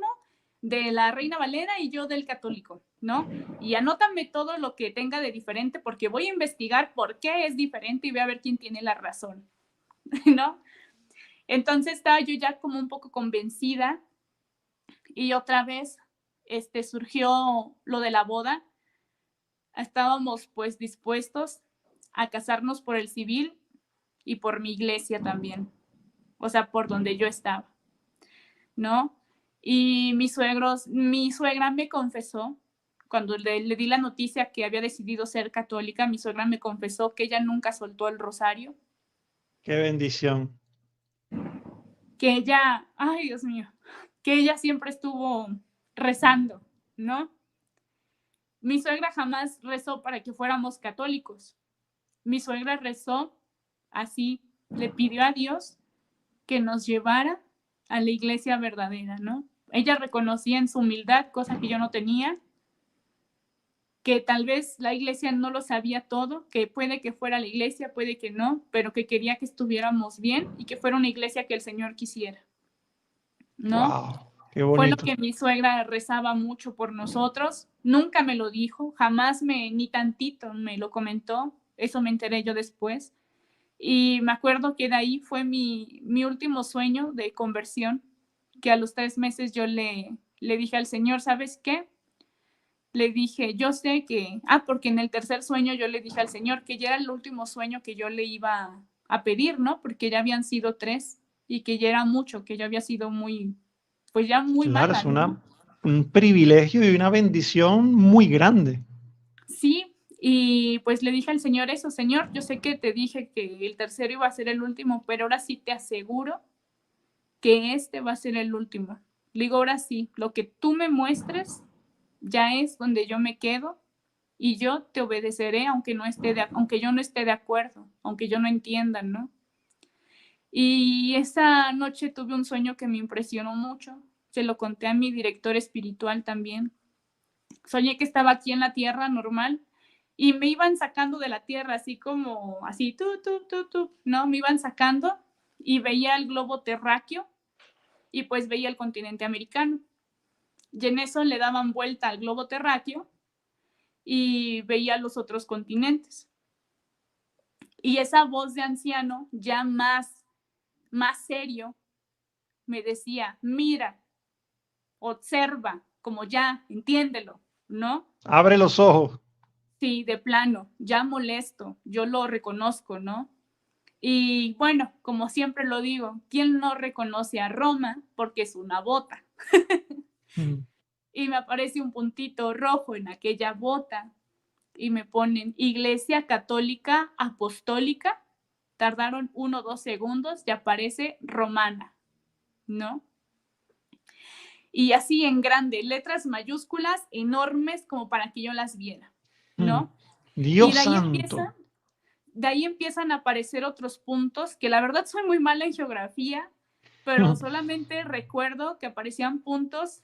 de la Reina Valera y yo del católico, ¿no? Y anótame todo lo que tenga de diferente porque voy a investigar por qué es diferente y voy a ver quién tiene la razón, ¿no? Entonces estaba yo ya como un poco convencida y otra vez surgió lo de la boda. Estábamos pues dispuestos a casarnos por el civil y por mi iglesia también, o sea, por donde yo estaba, ¿no? Y mi suegra me confesó, cuando le di la noticia que había decidido ser católica, mi suegra me confesó que ella nunca soltó el rosario, Qué bendición. que ella, ay Dios mío, que ella siempre estuvo rezando, ¿no? Mi suegra jamás rezó para que fuéramos católicos. Mi suegra rezó así, le pidió a Dios que nos llevara a la iglesia verdadera, ¿no? Ella reconocía en su humildad, cosa que yo no tenía, que tal vez la iglesia no lo sabía todo, que puede que fuera la iglesia, puede que no, pero que quería que estuviéramos bien y que fuera una iglesia que el Señor quisiera, ¿no? Wow. Qué Fue lo bonito. que mi suegra rezaba mucho por nosotros, nunca me lo dijo, jamás ni tantito me lo comentó, eso me enteré yo después. Y me acuerdo que de ahí fue mi último sueño de conversión, que a los 3 meses yo le dije al Señor, ¿sabes qué? Le dije, yo sé que, porque en el tercer sueño yo le dije al Señor que ya era el último sueño que yo le iba a pedir, ¿no? Porque ya habían sido 3 y que ya era mucho, que yo había sido muy pues ya muy Claro, mala, es ¿no? un privilegio y una bendición muy grande. Sí, y pues le dije al Señor eso, Señor, yo sé que te dije que el tercero iba a ser el último, pero ahora sí te aseguro que este va a ser el último. Le digo, ahora sí, lo que tú me muestres ya es donde yo me quedo y yo te obedeceré aunque yo no esté de acuerdo, aunque yo no entienda, ¿no? Y esa noche tuve un sueño que me impresionó mucho. Se lo conté a mi director espiritual también. Soñé que estaba aquí en la tierra normal y me iban sacando de la tierra así como, así, ¿no? Me iban sacando y veía el globo terráqueo y pues veía el continente americano. Y en eso le daban vuelta al globo terráqueo y veía los otros continentes. Y esa voz de anciano, ya más serio, me decía, mira, observa, como ya, entiéndelo, ¿no? Abre los ojos. Sí, de plano, ya molesto, yo lo reconozco, ¿no? Y bueno, como siempre lo digo, ¿quién no reconoce a Roma porque es una bota? Mm. Y me aparece un puntito rojo en aquella bota y me ponen Iglesia Católica Apostólica. Tardaron 1 o 2 segundos y aparece romana, ¿no? Y así en grande, letras mayúsculas enormes como para que yo las viera, Mm. ¿no? Y Dios santo. de ahí empiezan a aparecer otros puntos que la verdad soy muy mala en geografía, pero solamente recuerdo que aparecían puntos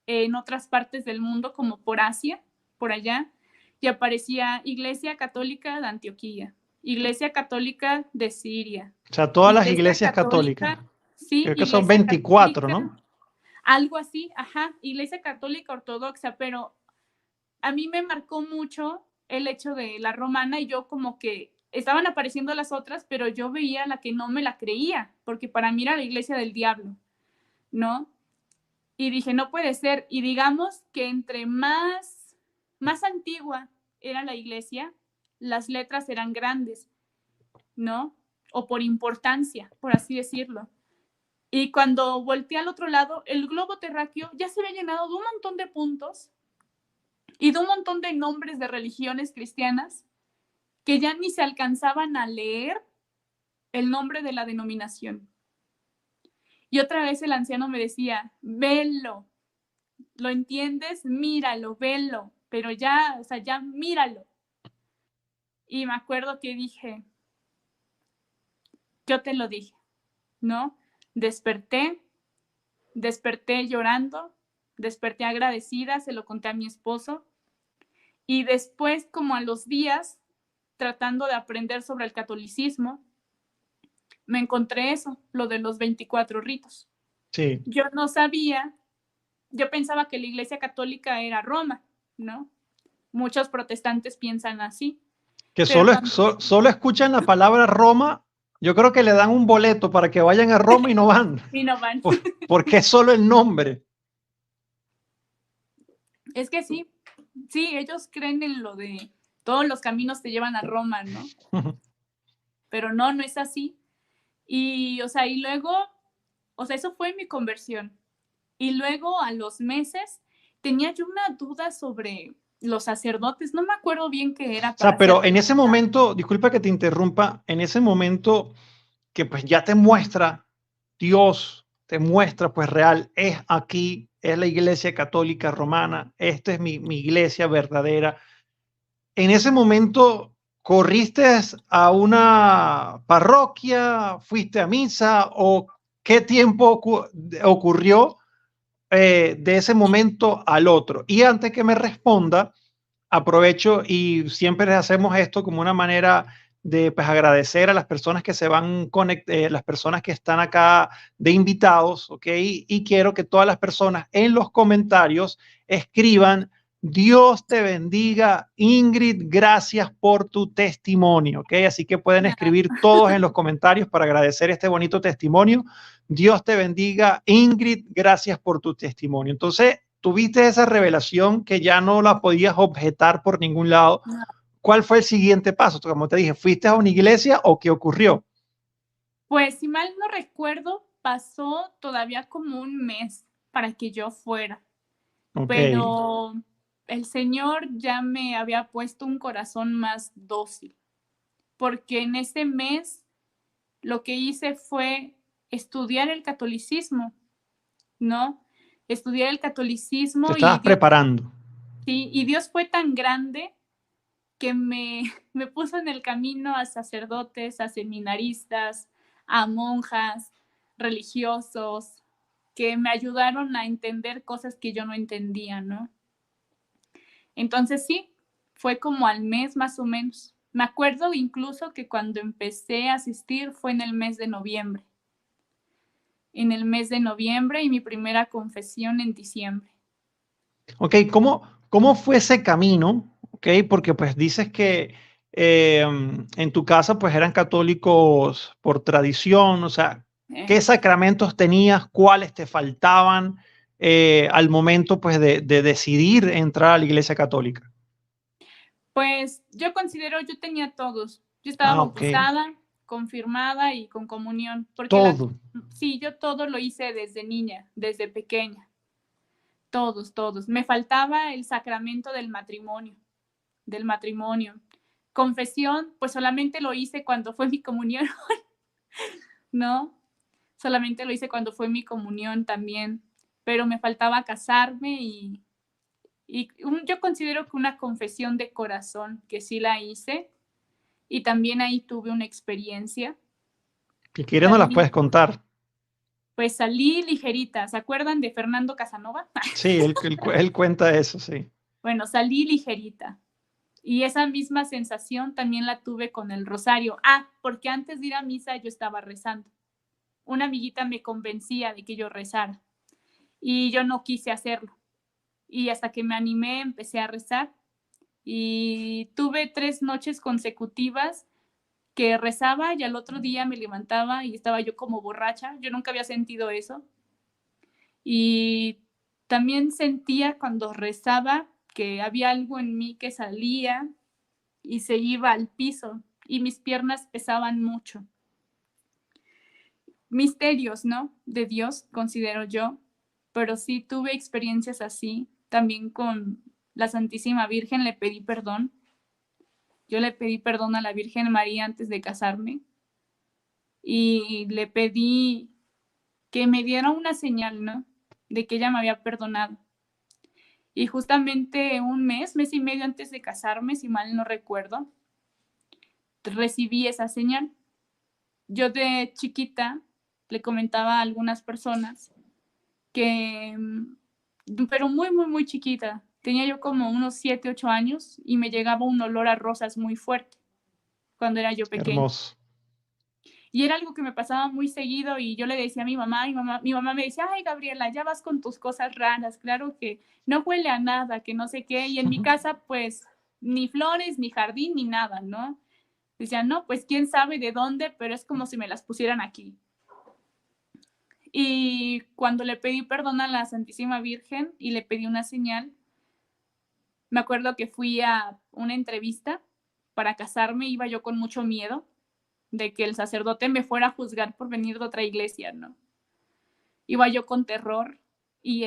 en otras partes del mundo como por Asia, por allá, y aparecía Iglesia Católica de Antioquía, Iglesia Católica de Siria, O sea, todas las Iglesia iglesias católicas. Católica, sí, Creo que son Iglesia 24, Católica, ¿no? algo así, ajá, Iglesia Católica Ortodoxa, pero a mí me marcó mucho el hecho de la romana y yo como que estaban apareciendo las otras, pero yo veía la que no me la creía, porque para mí era la iglesia del diablo, ¿no? Y dije, no puede ser. Y digamos que entre más antigua era la iglesia, las letras eran grandes, ¿no? O por importancia, por así decirlo. Y cuando volteé al otro lado, el globo terráqueo ya se había llenado de un montón de puntos y de un montón de nombres de religiones cristianas que ya ni se alcanzaban a leer el nombre de la denominación. Y otra vez el anciano me decía, velo, ¿lo entiendes? Míralo, velo, pero ya, o sea, ya míralo. Y me acuerdo que dije, yo te lo dije, ¿no? Desperté, desperté llorando, desperté agradecida, se lo conté a mi esposo. Y después, como a los días, tratando de aprender sobre el catolicismo, me encontré eso, lo de los 24 ritos. Sí. Yo no sabía, yo pensaba que la Iglesia Católica era Roma, ¿no? Muchos protestantes piensan así, Que pero cuando solo escuchan la palabra Roma, yo creo que le dan un boleto para que vayan a Roma y no van, y no van. porque es solo el nombre. Es que sí, sí, ellos creen en lo de todos los caminos te llevan a Roma, ¿no? Pero no, no es así. Y, o sea, y luego, o sea, eso fue mi conversión. Y luego a los meses tenía yo una duda sobre los sacerdotes, no me acuerdo bien qué era O sea, para pero ser. en ese momento, disculpa que te interrumpa, en ese momento que pues ya te muestra Dios, te muestra pues real, es aquí, es la iglesia católica romana, esta es mi iglesia verdadera. En ese momento, ¿corriste a una parroquia, fuiste a misa o qué tiempo ocurrió de ese momento al otro? Y antes que me responda, aprovecho y siempre hacemos esto como una manera de pues, agradecer a las personas que se van las personas que están acá de invitados, ¿ok? Y quiero que todas las personas en los comentarios escriban: Dios te bendiga, Ingrid, gracias por tu testimonio, ¿ok? Así que pueden escribir todos en los comentarios para agradecer este bonito testimonio. Dios te bendiga, Ingrid, gracias por tu testimonio. Entonces, tuviste esa revelación que ya no la podías objetar por ningún lado. No. ¿Cuál fue el siguiente paso? Como te dije, ¿fuiste a una iglesia o qué ocurrió? Pues si mal no recuerdo, pasó todavía como un mes. para que yo fuera, Ok. pero el Señor ya me había puesto un corazón más dócil, porque en ese mes lo que hice fue estudiar el catolicismo, ¿no? Estudiar el Te catolicismo estabas preparando. sí, y Dios fue tan grande que me puso en el camino a sacerdotes, a seminaristas, a monjas, religiosos, que me ayudaron a entender cosas que yo no entendía, ¿no? Entonces sí, fue como al mes más o menos. Me acuerdo incluso que cuando empecé a asistir fue en el mes de noviembre. En el mes de noviembre y mi primera confesión en diciembre. Ok, ¿cómo fue ese camino? Ok, porque pues dices que en tu casa pues eran católicos por tradición, o sea, ¿qué Eh, sacramentos tenías? ¿Cuáles te faltaban al momento pues de decidir entrar a la iglesia católica? Pues yo considero, yo tenía todos. Yo estaba Ah, ok, bautizada, confirmada y con comunión, porque todo. sí, yo todo lo hice desde niña, desde pequeña, todos, todos. Me faltaba el sacramento del matrimonio. Confesión, pues solamente lo hice cuando fue mi comunión, ¿no? Solamente lo hice cuando fue mi comunión también, pero me faltaba casarme yo considero que una confesión de corazón, que sí la hice, y también ahí tuve una experiencia. Si quieres no las Salí, puedes contar. pues salí ligerita. ¿Se acuerdan de Fernando Casanova? Sí, él cuenta eso, sí. Bueno, salí ligerita. Y esa misma sensación también la tuve con el rosario. Ah, porque antes de ir a misa yo estaba rezando. Una amiguita me convencía de que yo rezara y yo no quise hacerlo. Y hasta que me animé empecé a rezar y tuve 3 noches consecutivas que rezaba y al otro día me levantaba y estaba yo como borracha. Yo nunca había sentido eso. Y también sentía cuando rezaba que había algo en mí que salía y se iba al piso y mis piernas pesaban mucho. Misterios, ¿no? De Dios, considero yo, pero sí tuve experiencias así. También con la Santísima Virgen le pedí perdón. Yo le pedí perdón a la Virgen María antes de casarme y le pedí que me diera una señal, ¿no? De que ella me había perdonado. Y justamente un mes y medio antes de casarme, si mal no recuerdo, recibí esa señal. Yo de chiquita le comentaba a algunas personas que, pero muy, muy, muy chiquita, tenía yo como unos 7, 8 años y me llegaba un olor a rosas muy fuerte cuando era yo pequeña. Hermoso. Y era algo que me pasaba muy seguido y yo le decía a mi mamá me decía, ay, Gabriela, ya vas con tus cosas raras, claro que no huele a nada, que no sé qué. Y en mi casa, pues, ni flores, ni jardín, ni nada, ¿no? Decían, no, pues quién sabe de dónde, pero es como si me las pusieran aquí. Y cuando le pedí perdón a la Santísima Virgen y le pedí una señal, me acuerdo que fui a una entrevista para casarme, iba yo con mucho miedo de que el sacerdote me fuera a juzgar por venir de otra iglesia, ¿no? Iba yo con terror y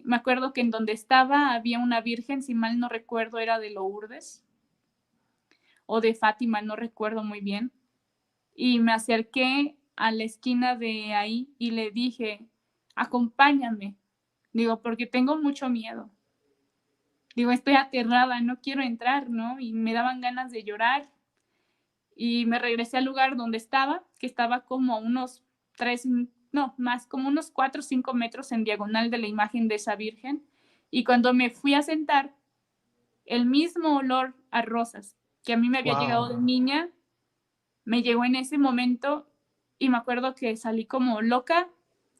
me acuerdo que en donde estaba había una virgen, si mal no recuerdo, era de Lourdes o de Fátima, no recuerdo muy bien. Y me acerqué a la esquina de ahí y le dije, acompáñame. Digo, porque tengo mucho miedo. Digo, estoy aterrada, no quiero entrar, ¿no? Y me daban ganas de llorar. Y me regresé al lugar donde estaba, que estaba como a unos 3, no, más, como unos 4 o 5 metros en diagonal de la imagen de esa virgen. Y cuando me fui a sentar, el mismo olor a rosas que a mí me había llegado de Wow. niña, me llegó en ese momento y me acuerdo que salí como loca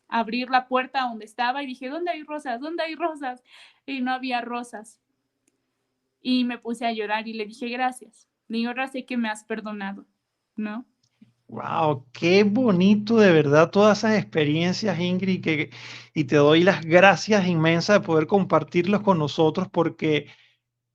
a abrir la puerta donde estaba y dije, ¿dónde hay rosas? ¿Dónde hay rosas? Y no había rosas. Y me puse a llorar y le dije, gracias. Le digo, ahora sé que me has perdonado, ¿no? Wow, qué bonito de verdad todas esas experiencias, Ingrid, y te doy las gracias inmensas de poder compartirlos con nosotros porque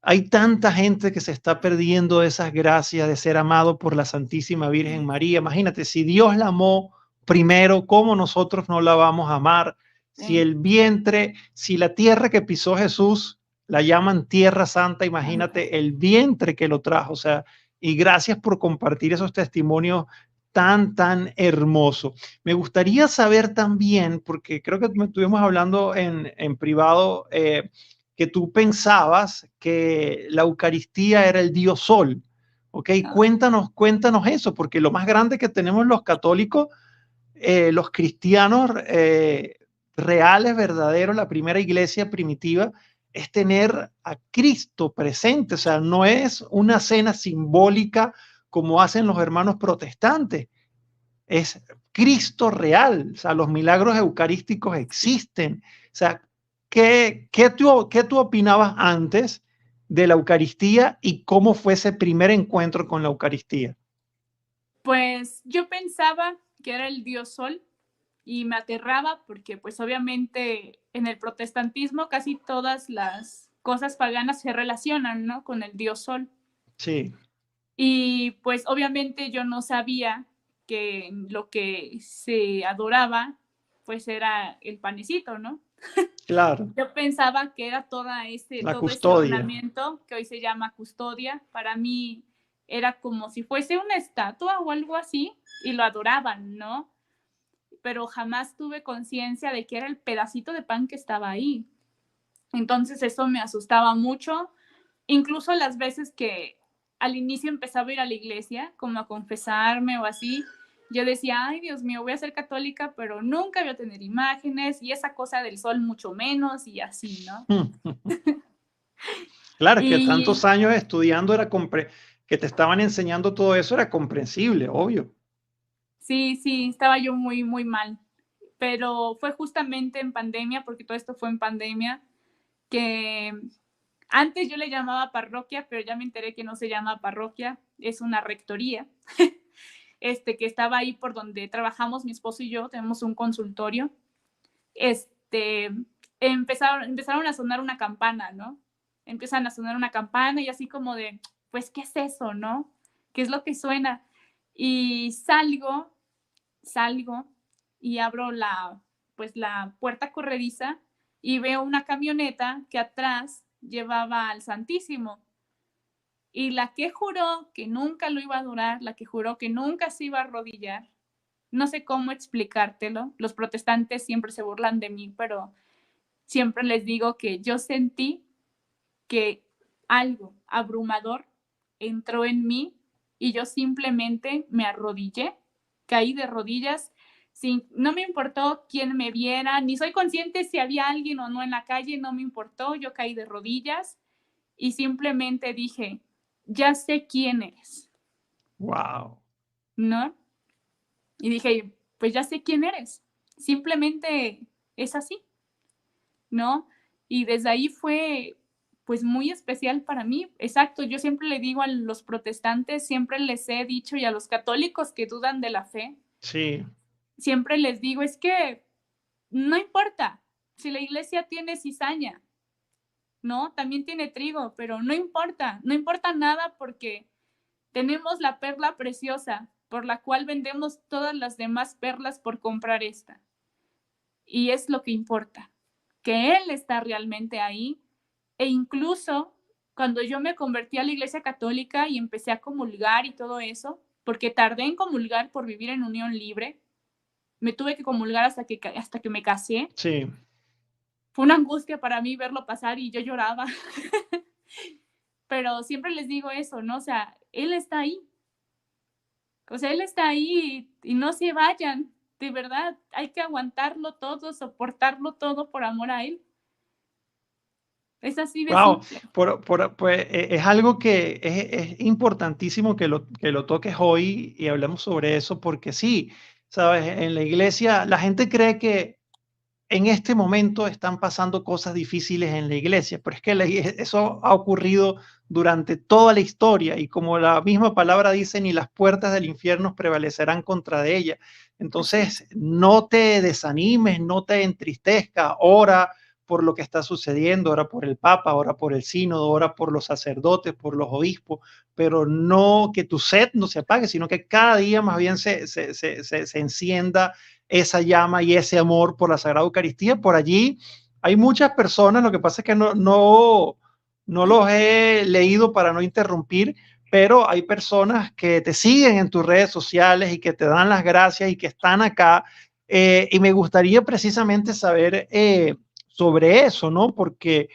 hay tanta gente que se está perdiendo esas gracias de ser amado por la Santísima Virgen María. Imagínate, si Dios la amó primero, ¿cómo nosotros no la vamos a amar? Si el vientre, si la tierra que pisó Jesús la llaman tierra santa, imagínate el vientre que lo trajo. O sea, y gracias por compartir esos testimonios tan hermosos. Me gustaría saber también, porque creo que estuvimos hablando en privado, que tú pensabas que la Eucaristía era el Dios Sol. Ok, cuéntanos eso, porque lo más grande que tenemos los católicos, los cristianos reales, verdaderos, la primera iglesia primitiva, es tener a Cristo presente. O sea, no es una cena simbólica como hacen los hermanos protestantes, es Cristo real. O sea, los milagros eucarísticos existen. O sea, ¿qué tú opinabas antes de la Eucaristía y cómo fue ese primer encuentro con la Eucaristía? Pues yo pensaba que era el Dios Sol y me aterraba porque pues obviamente en el protestantismo casi todas las cosas paganas se relacionan, ¿no?, con el Dios Sol. Sí. Y pues obviamente yo no sabía que lo que se adoraba pues era el panecito, ¿no? Claro. Yo pensaba que era todo ese ornamento que hoy se llama custodia. Para mí era como si fuese una estatua o algo así y lo adoraban, ¿no? Pero jamás tuve conciencia de que era el pedacito de pan que estaba ahí. Entonces eso me asustaba mucho. Incluso las veces que al inicio empezaba a ir a la iglesia, como a confesarme o así, yo decía, ay, Dios mío, voy a ser católica, pero nunca voy a tener imágenes y esa cosa del sol mucho menos y así, ¿no? Claro, es que tantos años estudiando que te estaban enseñando todo eso era comprensible, obvio. Sí, estaba yo muy mal. Pero fue justamente en pandemia, porque todo esto fue en pandemia, que antes yo le llamaba parroquia, pero ya me enteré que no se llama parroquia, es una rectoría, que estaba ahí por donde trabajamos mi esposo y yo, tenemos un consultorio. Empezaron a sonar una campana, ¿no? Empiezan a sonar una campana y así como de, pues, ¿qué es eso, no? ¿Qué es lo que suena? Y salgo y abro la puerta corrediza y veo una camioneta que atrás llevaba al Santísimo. Y la que juró que nunca lo iba a adorar, la que juró que nunca se iba a arrodillar, no sé cómo explicártelo. Los protestantes siempre se burlan de mí, pero siempre les digo que yo sentí que algo abrumador entró en mí y yo simplemente me arrodillé, caí de rodillas. No me importó quién me viera, ni soy consciente si había alguien o no en la calle, no me importó, yo caí de rodillas y simplemente dije, ya sé quién eres. Wow. ¿No? Y dije, pues ya sé quién eres, simplemente es así, ¿no? Y desde ahí fue pues muy especial para mí. Exacto, yo siempre le digo a los protestantes, siempre les he dicho, y a los católicos que dudan de la fe, sí, siempre les digo, es que no importa si la iglesia tiene cizaña, ¿no? También tiene trigo, pero no importa nada porque tenemos la perla preciosa por la cual vendemos todas las demás perlas por comprar esta. Y es lo que importa, que Él está realmente ahí. E incluso cuando yo me convertí a la iglesia católica y empecé a comulgar y todo eso, porque tardé en comulgar por vivir en unión libre, me tuve que comulgar hasta que me casé. Sí. Fue una angustia para mí verlo pasar y yo lloraba. Pero siempre les digo eso, ¿no? O sea, Él está ahí. O sea, Él está ahí y no se vayan. De verdad, hay que aguantarlo todo, soportarlo todo por amor a Él. Es así de Wow, simple. pues, es algo que es importantísimo que lo toques hoy y hablemos sobre eso, porque sí, sabes, en la iglesia la gente cree que en este momento están pasando cosas difíciles en la iglesia, pero es que eso ha ocurrido durante toda la historia y como la misma palabra dice, ni las puertas del infierno prevalecerán contra de ella. Entonces, no te desanimes, no te entristezca, ora por lo que está sucediendo, ora por el Papa, ora por el sínodo, ora por los sacerdotes, por los obispos, pero no que tu sed no se apague, sino que cada día más bien se encienda esa llama y ese amor por la Sagrada Eucaristía. Por allí hay muchas personas, lo que pasa es que no los he leído para no interrumpir, pero hay personas que te siguen en tus redes sociales y que te dan las gracias y que están acá. Y me gustaría precisamente saber sobre eso, ¿no? Porque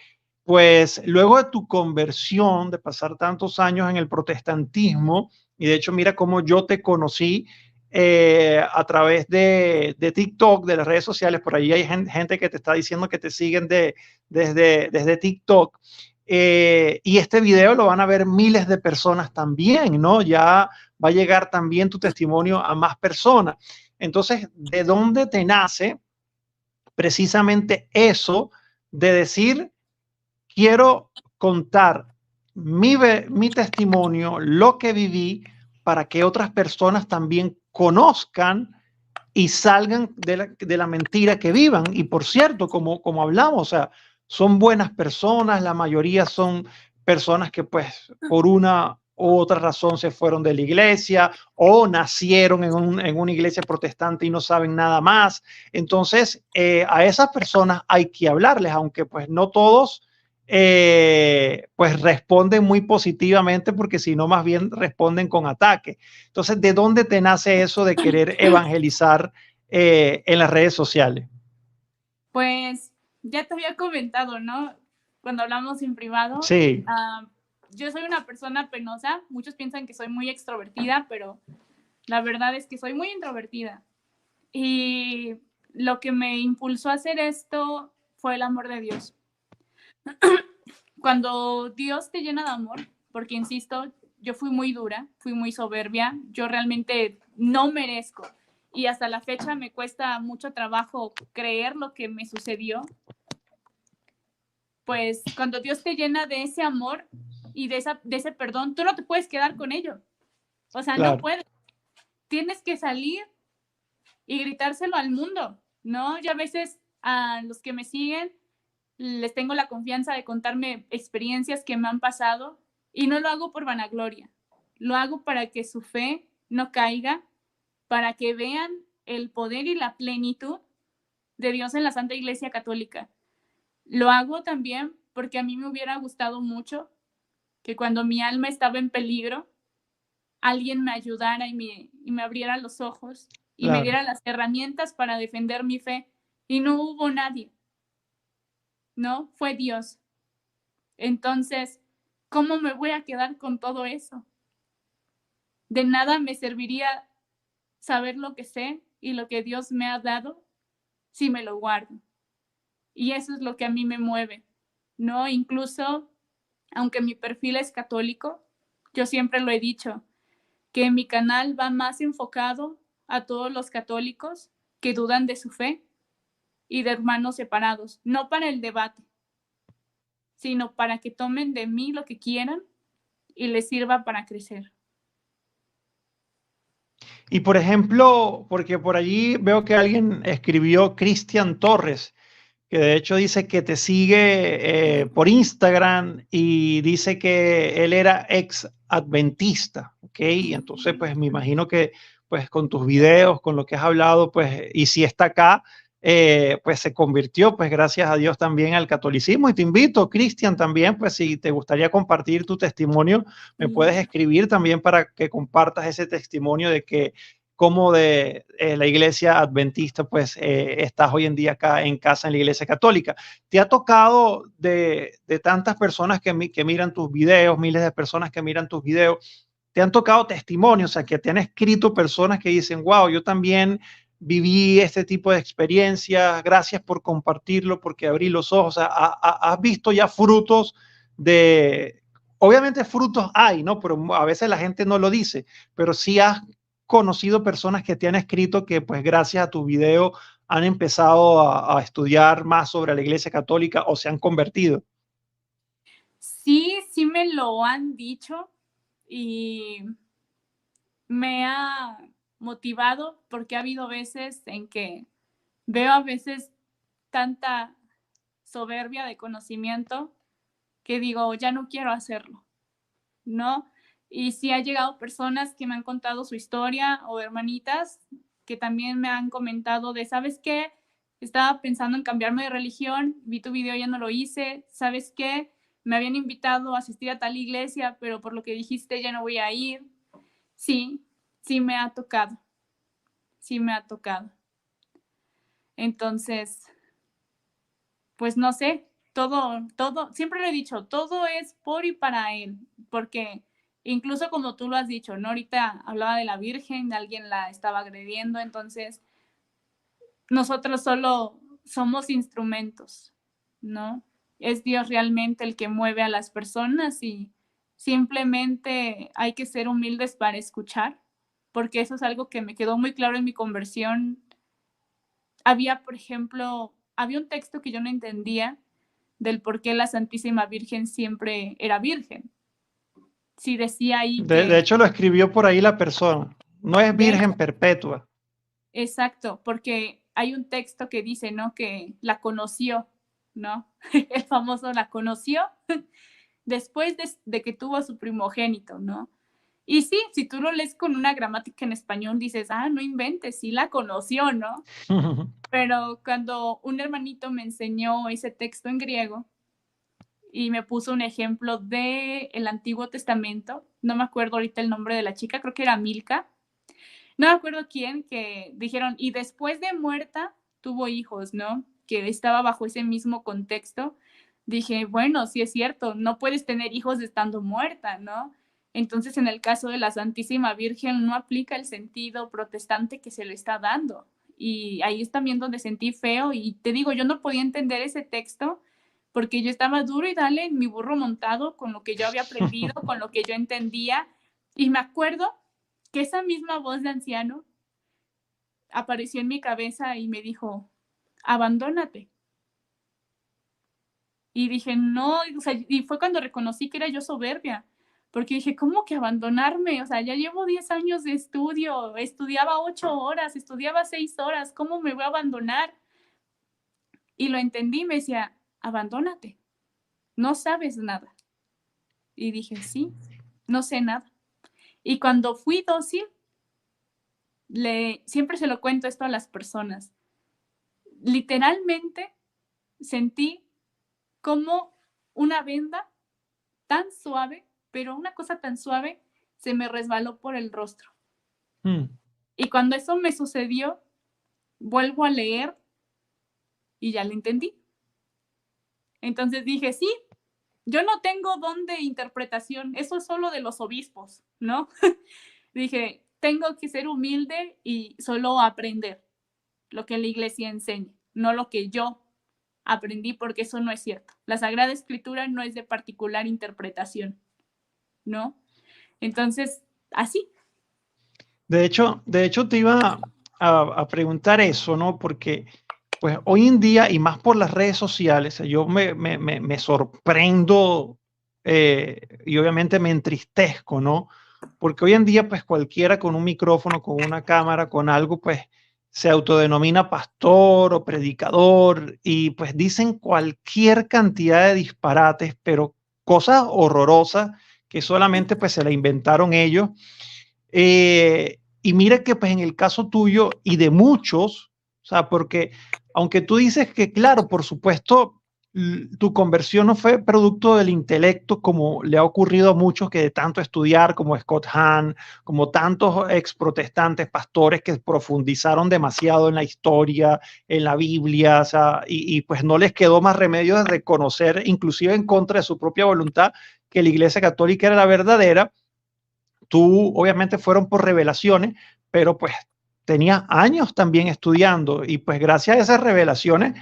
pues luego de tu conversión, de pasar tantos años en el protestantismo, y de hecho mira cómo yo te conocí a través de TikTok, de las redes sociales, por ahí hay gente que te está diciendo que te siguen desde TikTok. Y este video lo van a ver miles de personas también, ¿no? Ya va a llegar también tu testimonio a más personas. Entonces, ¿de dónde te nace precisamente eso de decir, quiero contar mi testimonio, lo que viví, para que otras personas también conozcan y salgan de la mentira que vivan? Y por cierto, como hablamos, o sea, son buenas personas, la mayoría son personas que pues por una u otra razón se fueron de la iglesia o nacieron en una iglesia protestante y no saben nada más. Entonces, a esas personas hay que hablarles, aunque pues no todos pues responden muy positivamente, porque si no más bien responden con ataque. Entonces, ¿de dónde te nace eso de querer evangelizar en las redes sociales? Pues ya te había comentado, ¿no? Cuando hablamos en privado, Sí, yo soy una persona penosa. Muchos piensan que soy muy extrovertida, pero la verdad es que soy muy introvertida. Y lo que me impulsó a hacer esto fue el amor de Dios. Cuando Dios te llena de amor, porque insisto, yo fui muy dura, fui muy soberbia, yo realmente no merezco. Y hasta la fecha me cuesta mucho trabajo creer lo que me sucedió. Pues cuando Dios te llena de ese amor y de ese perdón, tú no te puedes quedar con ello. O sea, no claro, puedes. Tienes que salir y gritárselo al mundo, ¿no? Yo a veces a los que me siguen les tengo la confianza de contarme experiencias que me han pasado, y no lo hago por vanagloria, lo hago para que su fe no caiga, para que vean el poder y la plenitud de Dios en la Santa Iglesia Católica. Lo hago también porque a mí me hubiera gustado mucho que cuando mi alma estaba en peligro, alguien me ayudara y me abriera los ojos y me claro. diera las herramientas para defender mi fe. Y no hubo nadie, ¿no? Fue Dios. Entonces, ¿cómo me voy a quedar con todo eso? De nada me serviría saber lo que sé y lo que Dios me ha dado si me lo guardo. Y eso es lo que a mí me mueve, ¿no? Incluso, aunque mi perfil es católico, yo siempre lo he dicho, que mi canal va más enfocado a todos los católicos que dudan de su fe y de hermanos separados, no para el debate, sino para que tomen de mí lo que quieran y les sirva para crecer. Y por ejemplo, porque por allí veo que alguien escribió, Cristian Torres, que de hecho dice que te sigue por Instagram y dice que él era ex adventista, ¿ok? Y entonces pues me imagino que pues con tus videos, con lo que has hablado, pues y si está acá, pues se convirtió pues gracias a Dios también al catolicismo. Y te invito, Cristian, también, pues si te gustaría compartir tu testimonio, me puedes escribir también para que compartas ese testimonio de que como de la iglesia adventista, pues estás hoy en día acá en casa en la iglesia católica. ¿Te ha tocado de tantas personas que miran tus videos, miles de personas que miran tus videos, te han tocado testimonios, o sea, que te han escrito personas que dicen, wow, yo también viví este tipo de experiencias, gracias por compartirlo, porque abrí los ojos, o sea, has visto ya frutos de, obviamente frutos hay, ¿no? Pero a veces la gente no lo dice, pero sí has conocido personas que te han escrito que pues gracias a tu video han empezado a estudiar más sobre la Iglesia Católica o se han convertido. Sí, sí me lo han dicho y me ha motivado porque ha habido veces en que veo a veces tanta soberbia de conocimiento que digo, ya no quiero hacerlo, ¿no? Y sí ha llegado personas que me han contado su historia o hermanitas que también me han comentado de, ¿sabes qué? Estaba pensando en cambiarme de religión, vi tu video, ya no lo hice, ¿sabes qué? Me habían invitado a asistir a tal iglesia, pero por lo que dijiste ya no voy a ir. Sí, sí me ha tocado, sí me ha tocado. Entonces, pues no sé, todo, siempre lo he dicho, todo es por y para él, porque incluso como tú lo has dicho, ¿no? Ahorita hablaba de la Virgen, alguien la estaba agrediendo, entonces nosotros solo somos instrumentos, ¿no? Es Dios realmente el que mueve a las personas y simplemente hay que ser humildes para escuchar, porque eso es algo que me quedó muy claro en mi conversión. Había, por ejemplo, había un texto que yo no entendía del por qué la Santísima Virgen siempre era virgen. Sí decía ahí De que... hecho, lo escribió por ahí la persona. No es De virgen hecho, perpetua. exacto, porque hay un texto que dice, ¿no? Que la conoció, ¿no? El famoso la conoció después de que tuvo a su primogénito, ¿no? Y sí, si tú lo lees con una gramática en español, dices, ah, no inventes, sí la conoció, ¿no? Pero cuando un hermanito me enseñó ese texto en griego y me puso un ejemplo de el Antiguo Testamento, no me acuerdo ahorita el nombre de la chica, creo que era Milca, no me acuerdo quién, que dijeron, y después de muerta tuvo hijos, ¿no? Que estaba bajo ese mismo contexto. Dije, bueno, sí es cierto, no puedes tener hijos estando muerta, ¿no? Entonces, en el caso de la Santísima Virgen, no aplica el sentido protestante que se le está dando. Y ahí es también donde sentí feo. Y te digo, yo no podía entender ese texto porque yo estaba duro y dale en mi burro montado con lo que yo había aprendido, con lo que yo entendía. Y me acuerdo que esa misma voz de anciano apareció en mi cabeza y me dijo, abandónate. Y dije, no, o sea, y fue cuando reconocí que era yo soberbia, porque dije, ¿cómo que abandonarme? O sea, ya llevo 10 años de estudio, estudiaba 8 horas, estudiaba 6 horas, ¿cómo me voy a abandonar? Y lo entendí, me decía, abandónate, no sabes nada. Y dije, sí, no sé nada. Y cuando fui dócil, siempre se lo cuento esto a las personas, literalmente sentí como una venda tan suave, pero una cosa tan suave, se me resbaló por el rostro. Y cuando eso me sucedió, vuelvo a leer y ya lo entendí. Entonces dije, sí, yo no tengo don de interpretación, eso es solo de los obispos, ¿no? Dije, tengo que ser humilde y solo aprender lo que la iglesia enseña, no lo que yo aprendí, porque eso no es cierto. La Sagrada Escritura no es de particular interpretación, ¿no? Entonces, así. De hecho, te iba a preguntar eso, ¿no? Porque pues hoy en día, y más por las redes sociales, yo me sorprendo y obviamente me entristezco, ¿no? Porque hoy en día, pues cualquiera con un micrófono, con una cámara, con algo, pues se autodenomina pastor o predicador y pues dicen cualquier cantidad de disparates, pero cosas horrorosas que solamente pues se la inventaron ellos. Y mira que pues en el caso tuyo y de muchos, o sea, porque aunque tú dices que, claro, por supuesto, tu conversión no fue producto del intelecto como le ha ocurrido a muchos que de tanto estudiar, como Scott Hahn, como tantos ex protestantes, pastores que profundizaron demasiado en la historia, en la Biblia, o sea, y pues no les quedó más remedio de reconocer, inclusive en contra de su propia voluntad, que la Iglesia Católica era la verdadera. Tú obviamente fueron por revelaciones, pero pues tenías años también estudiando y pues gracias a esas revelaciones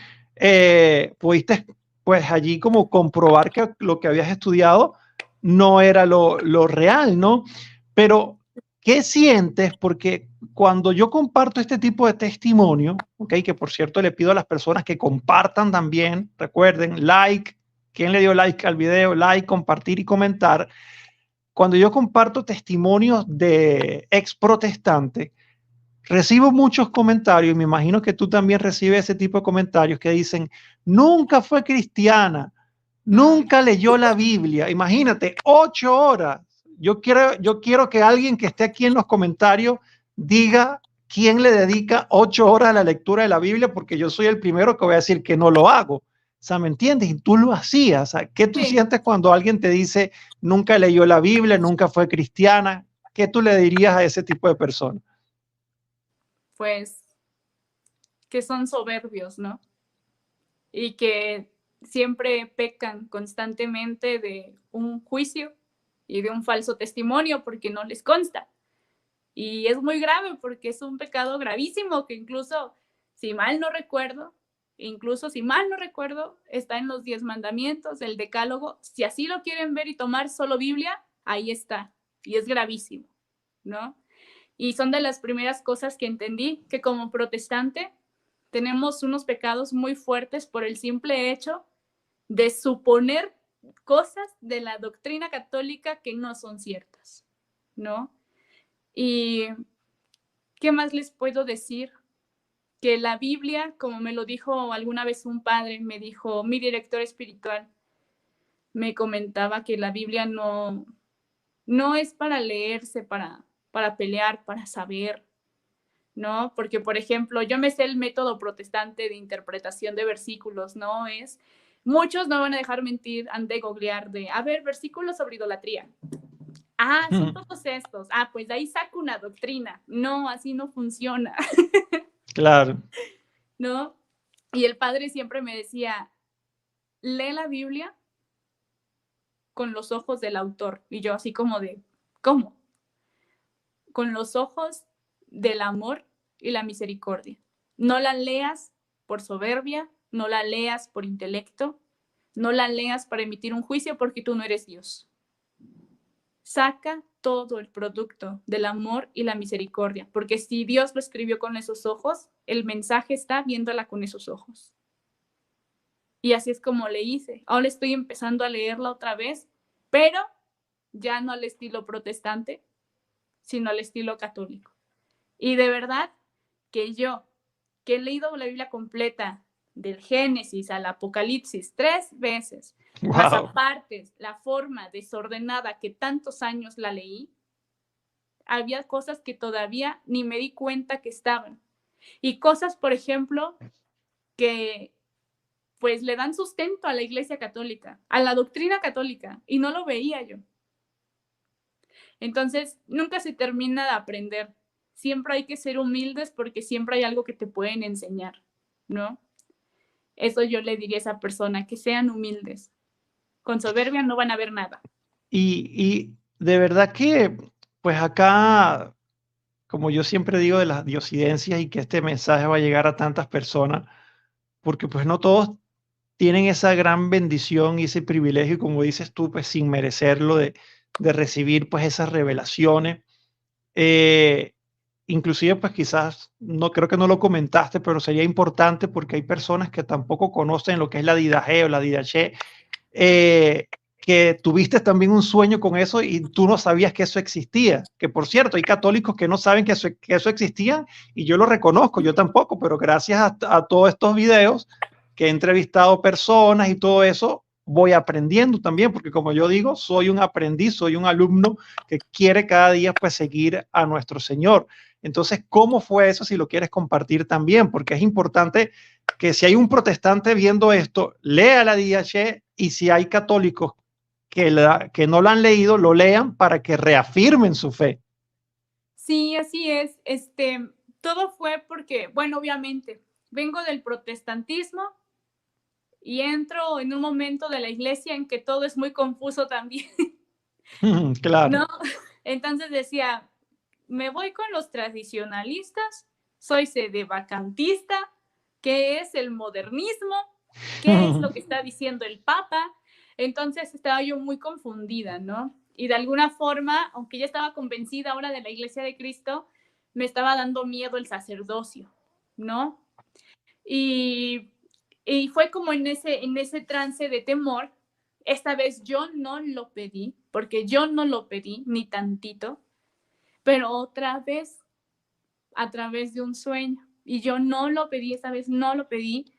pudiste pues allí como comprobar que lo que habías estudiado no era lo real, ¿no? Pero, ¿qué sientes? Porque cuando yo comparto este tipo de testimonio, ¿ok? Que por cierto le pido a las personas que compartan también, recuerden, like, ¿quién le dio like al video? Like, compartir y comentar. Cuando yo comparto testimonios de ex protestantes, recibo muchos comentarios, y me imagino que tú también recibes ese tipo de comentarios que dicen, nunca fue cristiana, nunca leyó la Biblia. Imagínate, 8 horas. Yo quiero que alguien que esté aquí en los comentarios diga ¿quién le dedica 8 horas a la lectura de la Biblia? Porque yo soy el primero que voy a decir que no lo hago. O sea, ¿me entiendes? Y tú lo hacías. O sea, ¿qué tú Sí, sientes cuando alguien te dice nunca leyó la Biblia, nunca fue cristiana? ¿Qué tú le dirías a ese tipo de personas? pues que son soberbios, ¿no? Y que siempre pecan constantemente de un juicio y de un falso testimonio porque no les consta. Y es muy grave porque es un pecado gravísimo que incluso, si mal no recuerdo, está en los 10 mandamientos, el decálogo. Si así lo quieren ver y tomar solo Biblia, ahí está. Y es gravísimo, ¿no? Y son de las primeras cosas que entendí, que como protestante tenemos unos pecados muy fuertes por el simple hecho de suponer cosas de la doctrina católica que no son ciertas, ¿no? Y ¿qué más les puedo decir? Que la Biblia, como me lo dijo alguna vez un padre, me dijo, mi director espiritual, me comentaba que la Biblia no es para leerse, para pelear, para saber, ¿no? Porque, por ejemplo, yo me sé el método protestante de interpretación de versículos, ¿no? Muchos no van a dejar mentir, han de googlear a ver, versículos sobre idolatría. Ah, son todos estos. Ah, pues de ahí saco una doctrina. No, así no funciona. Claro. ¿No? Y el padre siempre me decía, lee la Biblia con los ojos del autor. Y yo así como de, ¿cómo? Con los ojos del amor y la misericordia. No la leas por soberbia, no la leas por intelecto, no la leas para emitir un juicio porque tú no eres Dios. Saca todo el producto del amor y la misericordia, porque si Dios lo escribió con esos ojos, el mensaje está viéndola con esos ojos. Y así es como le hice. Ahora estoy empezando a leerla otra vez, pero ya no al estilo protestante, sino al estilo católico. Y de verdad que yo, que he leído la Biblia completa, del Génesis al Apocalipsis 3 veces, más Wow. aparte la forma desordenada que tantos años la leí, había cosas que todavía ni me di cuenta que estaban. Y cosas, por ejemplo, que pues le dan sustento a la Iglesia Católica, a la doctrina católica, y no lo veía yo. Entonces, nunca se termina de aprender. Siempre hay que ser humildes porque siempre hay algo que te pueden enseñar, ¿no? Eso yo le diría a esa persona, que sean humildes. Con soberbia no van a ver nada. Y de verdad que, pues acá, como yo siempre digo de las diosidencias y que este mensaje va a llegar a tantas personas, porque pues no todos tienen esa gran bendición y ese privilegio, y como dices tú, pues sin merecerlo, de recibir pues esas revelaciones. Eh, Inclusive, pues quizás, no creo que no lo comentaste, pero sería importante porque hay personas que tampoco conocen lo que es la didaje o la didaché, eh, que tuviste también un sueño con eso y tú no sabías que eso existía. Que por cierto, hay católicos que no saben que eso existía y yo lo reconozco, yo tampoco, pero gracias a todos estos videos que he entrevistado personas y todo eso, voy aprendiendo también, porque como yo digo, soy un aprendiz, soy un alumno que quiere cada día pues seguir a nuestro Señor. Entonces, ¿cómo fue eso si lo quieres compartir también? Porque es importante que si hay un protestante viendo esto, lea la DH y si hay católicos que no la han leído, lo lean para que reafirmen su fe. Sí, así es. Todo fue porque, bueno, obviamente, vengo del protestantismo y entro en un momento de la iglesia en que todo es muy confuso también, Claro. ¿no? Entonces decía, me voy con los tradicionalistas, soy sedevacantista, ¿qué es el modernismo? ¿Qué es lo que está diciendo el Papa? Entonces estaba yo muy confundida, ¿no? Y de alguna forma, aunque ya estaba convencida ahora de la Iglesia de Cristo, me estaba dando miedo el sacerdocio, ¿no? Y, y fue como en ese trance de temor. Esta vez yo no lo pedí, porque yo no lo pedí ni tantito, pero otra vez a través de un sueño. Y yo no lo pedí, esa vez no lo pedí.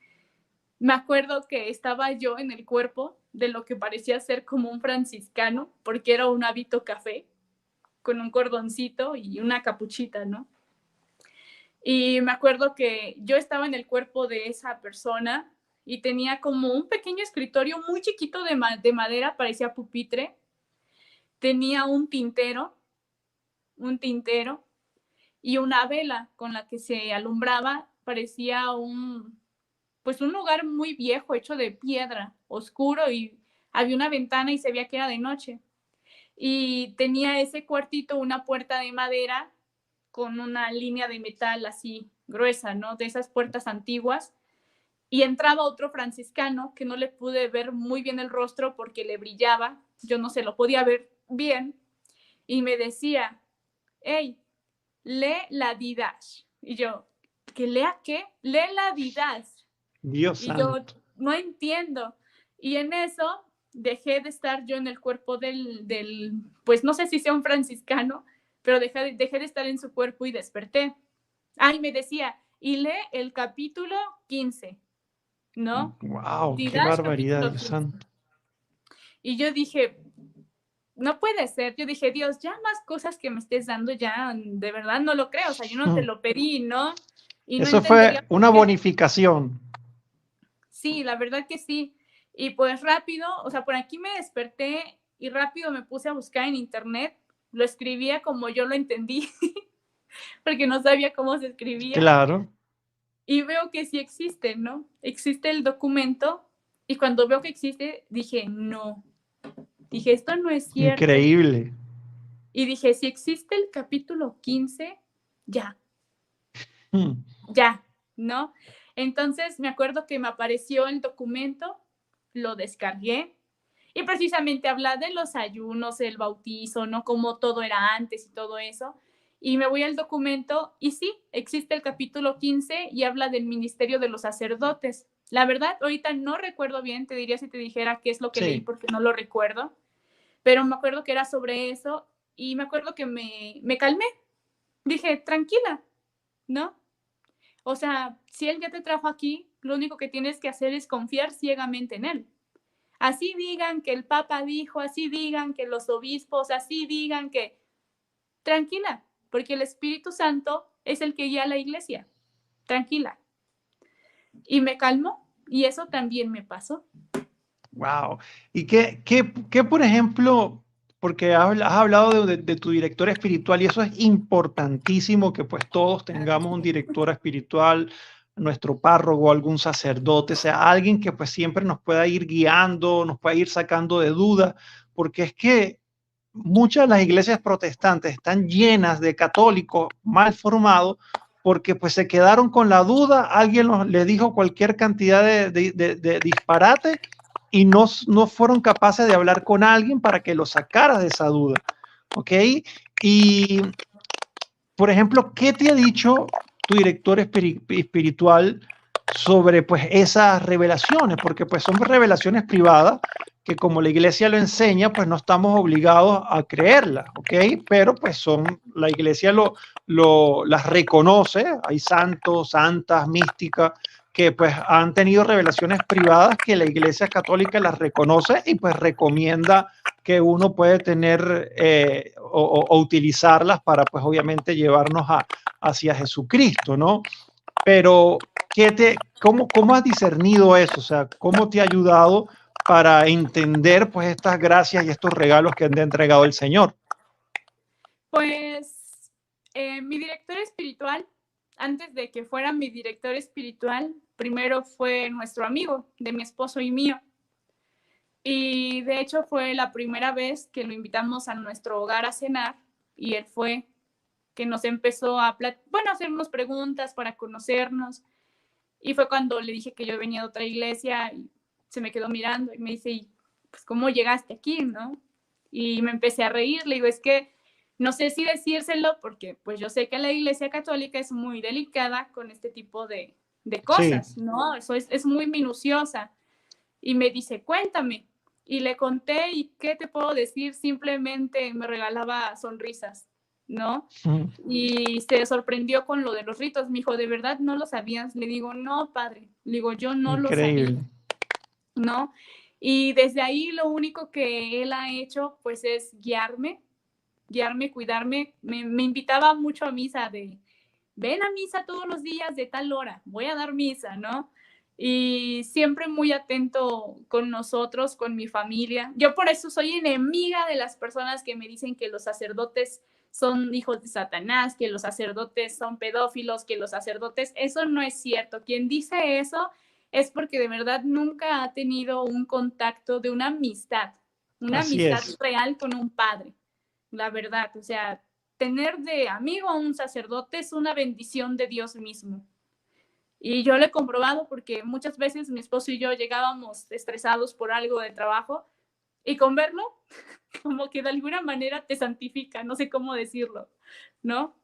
Me acuerdo que estaba yo en el cuerpo de lo que parecía ser como un franciscano, porque era un hábito café con un cordoncito y una capuchita, ¿no? Y me acuerdo que yo estaba en el cuerpo de esa persona y tenía como un pequeño escritorio muy chiquito de madera, parecía pupitre. Tenía un tintero y una vela con la que se alumbraba. Parecía pues un lugar muy viejo, hecho de piedra, oscuro, y había una ventana y se veía que era de noche. Y tenía ese cuartito una puerta de madera con una línea de metal así gruesa, ¿no? De esas puertas antiguas. Y entraba otro franciscano que no le pude ver muy bien el rostro porque le brillaba, yo no se lo podía ver bien, y me decía, hey, lee la Didash. Y yo, ¿que lea qué? Lee la Didash. Dios Y yo, santo. no entiendo. Y en eso dejé de estar yo en el cuerpo pues no sé si sea un franciscano, pero dejé de estar en su cuerpo y desperté. Y me decía, y lee el capítulo 15, ¿no? Wow, qué Didash barbaridad, capítulo Dios 15. santo. Y yo dije, no puede ser. Yo dije, Dios, ya más cosas que me estés dando, ya de verdad no lo creo. O sea, yo no te lo pedí, ¿no? Y no Eso entendería fue por una qué. bonificación. Sí, la verdad que sí. Y pues rápido, o sea, por aquí me desperté y rápido me puse a buscar en internet. Lo escribía como yo lo entendí, porque no sabía cómo se escribía. Claro, Y veo que sí existe, ¿no? Existe el documento. Y cuando veo que existe, dije, no. Dije, esto no es cierto. increíble. Y dije, si existe el capítulo 15, ya, Mm, ya, ¿no? Entonces me acuerdo que me apareció el documento, lo descargué y precisamente habla de los ayunos, el bautizo, ¿no? Cómo todo era antes y todo eso. Y me voy al documento y sí, existe el capítulo 15 y habla del ministerio de los sacerdotes. La verdad, ahorita no recuerdo bien, te diría si te dijera qué es lo que leí sí, porque no lo recuerdo, pero me acuerdo que era sobre eso y me acuerdo que me calmé. Dije, tranquila, ¿no? O sea, si él ya te trajo aquí, lo único que tienes que hacer es confiar ciegamente en él. Así digan que el Papa dijo, así digan que los obispos, así digan que... Tranquila, porque el Espíritu Santo es el que guía a la iglesia. Tranquila. Y me calmó, y eso también me pasó. wow. ¿Y qué, por ejemplo, porque has hablado de tu director espiritual y eso es importantísimo que pues todos tengamos un director espiritual, nuestro párroco, algún sacerdote, sea alguien que pues siempre nos pueda ir guiando, nos pueda ir sacando de dudas, porque es que muchas de las iglesias protestantes están llenas de católicos mal formados porque pues se quedaron con la duda, alguien le dijo cualquier cantidad de disparate y no fueron capaces de hablar con alguien para que lo sacara de esa duda. ¿Ok? Y, por ejemplo, ¿qué te ha dicho tu director espiritual sobre pues esas revelaciones? Porque pues son revelaciones privadas que como la iglesia lo enseña, pues no estamos obligados a creerlas, ¿ok? Pero pues la iglesia las reconoce, hay santos, santas, místicas, que pues han tenido revelaciones privadas que la iglesia católica las reconoce y pues recomienda que uno puede tener o utilizarlas para pues obviamente llevarnos hacia Jesucristo, ¿no? Pero ¿cómo has discernido eso? O sea, ¿cómo te ha ayudado para entender pues estas gracias y estos regalos que te ha entregado el Señor? Pues mi director espiritual, antes de que fuera mi director espiritual, primero fue nuestro amigo de mi esposo y mío. Y de hecho fue la primera vez que lo invitamos a nuestro hogar a cenar y él fue que nos empezó a hacernos preguntas para conocernos. Y fue cuando le dije que yo venía de otra iglesia y se me quedó mirando y me dice, ¿y pues cómo llegaste aquí, no? Y me empecé a reír, le digo, es que no sé si decírselo porque pues yo sé que la iglesia católica es muy delicada con este tipo de Sí, cosas, ¿no? Eso es muy minuciosa. Y me dice, cuéntame. Y le conté y ¿qué te puedo decir? Simplemente me regalaba sonrisas, ¿no? Y se sorprendió con lo de los ritos. Me dijo, ¿de verdad no lo sabías? Le digo, no, padre. Le digo, yo no lo sabía, increíble. ¿no? Y desde ahí lo único que él ha hecho, pues, es guiarme, cuidarme. Me invitaba mucho a misa ven a misa todos los días de tal hora, voy a dar misa, ¿no? Y siempre muy atento con nosotros, con mi familia. Yo por eso soy enemiga de las personas que me dicen que los sacerdotes son hijos de Satanás, que los sacerdotes son pedófilos, que los sacerdotes, eso no es cierto. Quien dice eso es porque de verdad nunca ha tenido un contacto de una amistad real con un padre, la verdad. O sea, tener de amigo a un sacerdote es una bendición de Dios mismo. Y yo lo he comprobado porque muchas veces mi esposo y yo llegábamos estresados por algo de trabajo y con verlo, como que de alguna manera te santifica, no sé cómo decirlo, ¿no?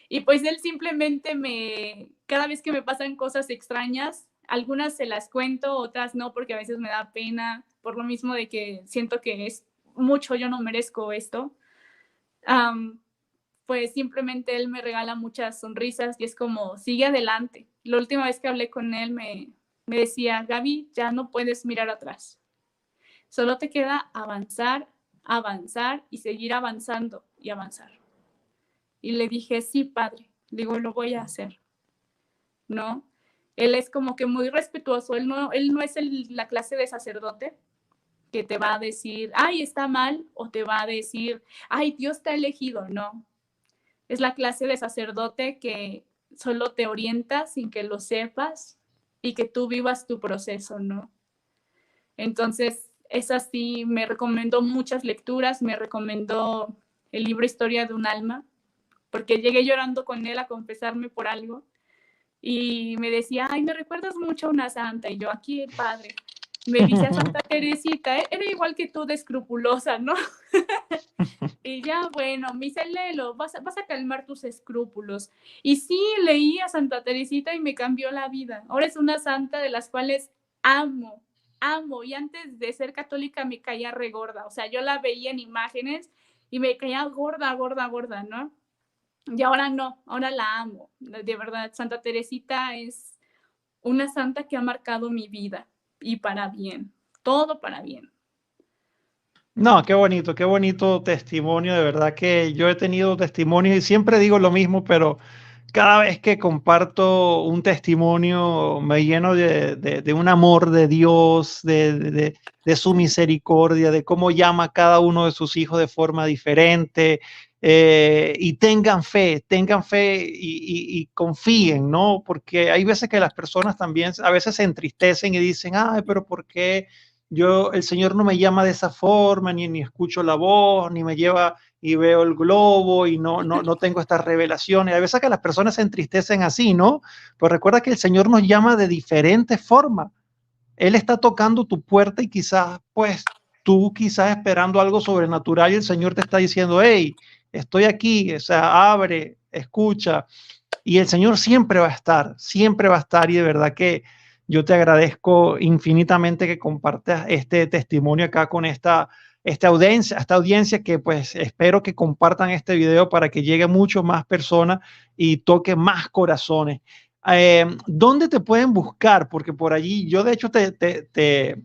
Y pues él simplemente cada vez que me pasan cosas extrañas, algunas se las cuento, otras no, porque a veces me da pena, por lo mismo de que siento que es mucho, yo no merezco esto. Pues simplemente él me regala muchas sonrisas y es como, sigue adelante. La última vez que hablé con él me decía, Gaby, ya no puedes mirar atrás. Solo te queda avanzar, avanzar y seguir avanzando y avanzar. Y le dije, sí, padre, digo, lo voy a hacer, ¿no? Él es como que muy respetuoso, él no es la clase de sacerdote que te va a decir, ay, está mal, o te va a decir, ay, Dios te ha elegido, no. Es la clase de sacerdote que solo te orienta sin que lo sepas y que tú vivas tu proceso, ¿no? Entonces, es así, me recomendó muchas lecturas, me recomendó el libro Historia de un alma, porque llegué llorando con él a confesarme por algo y me decía, ay, me recuerdas mucho a una santa, y yo, aquí el padre. Me dice a Santa Teresita, era igual que tú de escrupulosa, ¿no? Y ya, bueno, me dice, léelo, vas a calmar tus escrúpulos. Y sí, leí a Santa Teresita y me cambió la vida. Ahora es una santa de las cuales amo. Y antes de ser católica me caía regorda. O sea, yo la veía en imágenes y me caía gorda, ¿no? Y ahora no, ahora la amo. De verdad, Santa Teresita es una santa que ha marcado mi vida y para bien, todo para bien. No, qué bonito testimonio. De verdad que yo he tenido testimonios y siempre digo lo mismo, pero cada vez que comparto un testimonio me lleno de un amor de Dios, de su misericordia, de cómo llama a cada uno de sus hijos de forma diferente. Y tengan fe y confíen, ¿no? Porque hay veces que las personas también a veces se entristecen y dicen, ay, pero ¿por qué? El Señor no me llama de esa forma, ni escucho la voz, ni me lleva y veo el globo y no tengo estas revelaciones. A veces que las personas se entristecen así, ¿no? Pues recuerda que el Señor nos llama de diferentes formas. Él está tocando tu puerta y quizás, pues, tú quizás esperando algo sobrenatural y el Señor te está diciendo, hey, estoy aquí, o sea, abre, escucha. Y el Señor siempre va a estar y de verdad que yo te agradezco infinitamente que compartas este testimonio acá con esta audiencia que pues espero que compartan este video para que llegue mucho más personas y toque más corazones. ¿Dónde te pueden buscar? Porque por allí yo de hecho te